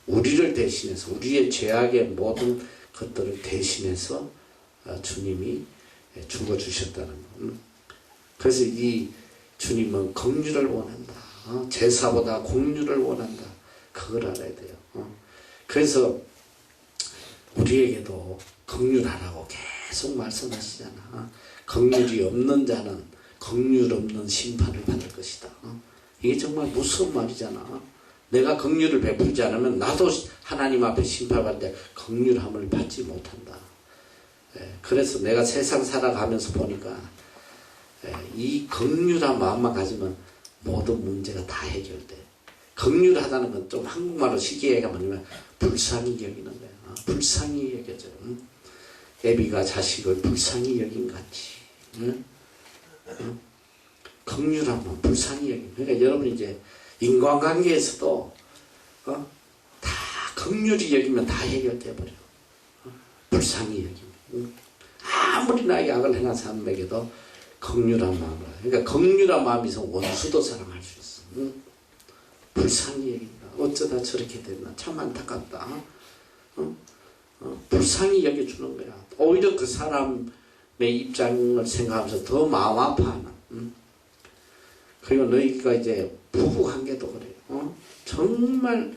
우리를 대신해서, 우리의 죄악의 모든 것들을 대신해서 주님이 죽어주셨다는 거. 그래서 이 주님은 긍휼을 원한다. 제사보다 공유를 원한다. 그걸 알아야 돼요. 그래서 우리에게도 긍휼하라고 계속 말씀하시잖아. 긍휼이 없는 자는 긍휼 없는 심판을 받을 것이다. 이게 정말 무서운 말이잖아. 내가 긍휼을 베풀지 않으면 나도 하나님 앞에 심판받는데 긍휼함을 받지 못한다. 그래서 내가 세상 살아가면서 보니까 이 긍휼한 마음만 가지면 모든 문제가 다 해결돼. 긍휼하다는 건 좀 한국말로 쉽게 얘기하면 뭐냐면 불쌍히 여기는 거야. 불쌍히 여겨져. 애비가 자식을 불쌍히 여긴 같이. 긍휼하면 불쌍히 여긴. 그러니까 여러분 이제 인간관계에서도 다 긍휼히 여기면 다 해결돼 버려. 불쌍히 여기면. 아무리 나에게 악을 행한 사람에게도 긍휼한 마음을. 그러니까 긍휼한 마음이 있으면 원수도 사랑할 수 있어. 불쌍히 여긴다. 어쩌다 저렇게 됐나. 참 안타깝다. 불쌍히 여겨주는 거야. 오히려 그 사람의 입장을 생각하면서 더 마음 아파하는. 그리고 너희가 이제 부부관계도 그래요. 정말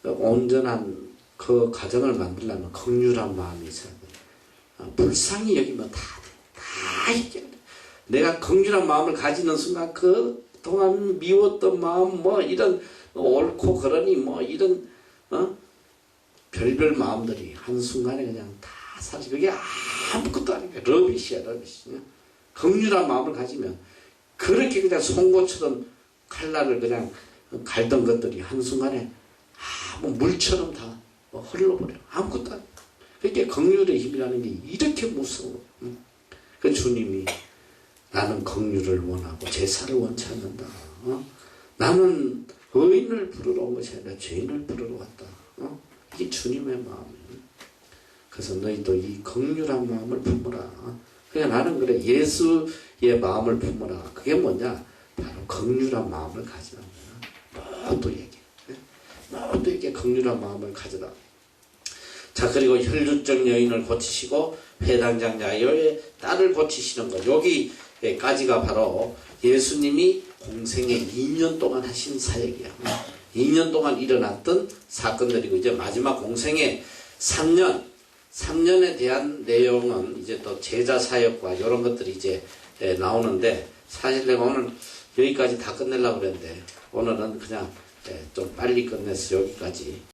온전한 그 가정을 만들려면 긍휼한 마음이 있어야 돼. 불쌍히 여기면 다 돼. 다 해결돼. 내가 긍휼한 마음을 가지는 순간 그동안 미웠던 마음 뭐 이런 옳고 그러니 뭐 이런 별별 마음들이 한순간에 그냥 다 사라져. 그게 아무것도 아니야. 러비시야 러비시. 긍휼한 마음을 가지면 그렇게 그냥 송곳처럼 칼날을 그냥 갈던 것들이 한순간에 아무 물처럼 다 흘러버려. 아무것도 아니야. 그렇게 긍휼의 힘이라는 게 이렇게 무서워. 그 주님이 나는 긍휼을 원하고 제사를 원치 않는다. 나는 의인을 부르러 온 것이 아니라 죄인을 부르러 왔다. 이게 주님의 마음이에요. 그래서 너희도 이 긍휼한 마음을 품으라. 그러니까 나는 그래 예수의 마음을 품으라. 그게 뭐냐? 바로 긍휼한 마음을 가지라는 거야. 모두에게. 모두에게 긍휼한 마음을 가져라. 자, 그리고 혈루증 여인을 고치시고 회당장 야여의 딸을 고치시는 것. 여기까지가 바로 예수님이 공생에 2년 동안 하신 사역이야. 2년 동안 일어났던 사건들이고 이제 마지막 공생에 3년에 대한 내용은 이제 또 제자 사역과 이런 것들이 이제 나오는데 사실 내가 오늘 여기까지 다 끝내려고 그랬는데 오늘은 그냥 좀 빨리 끝내서 여기까지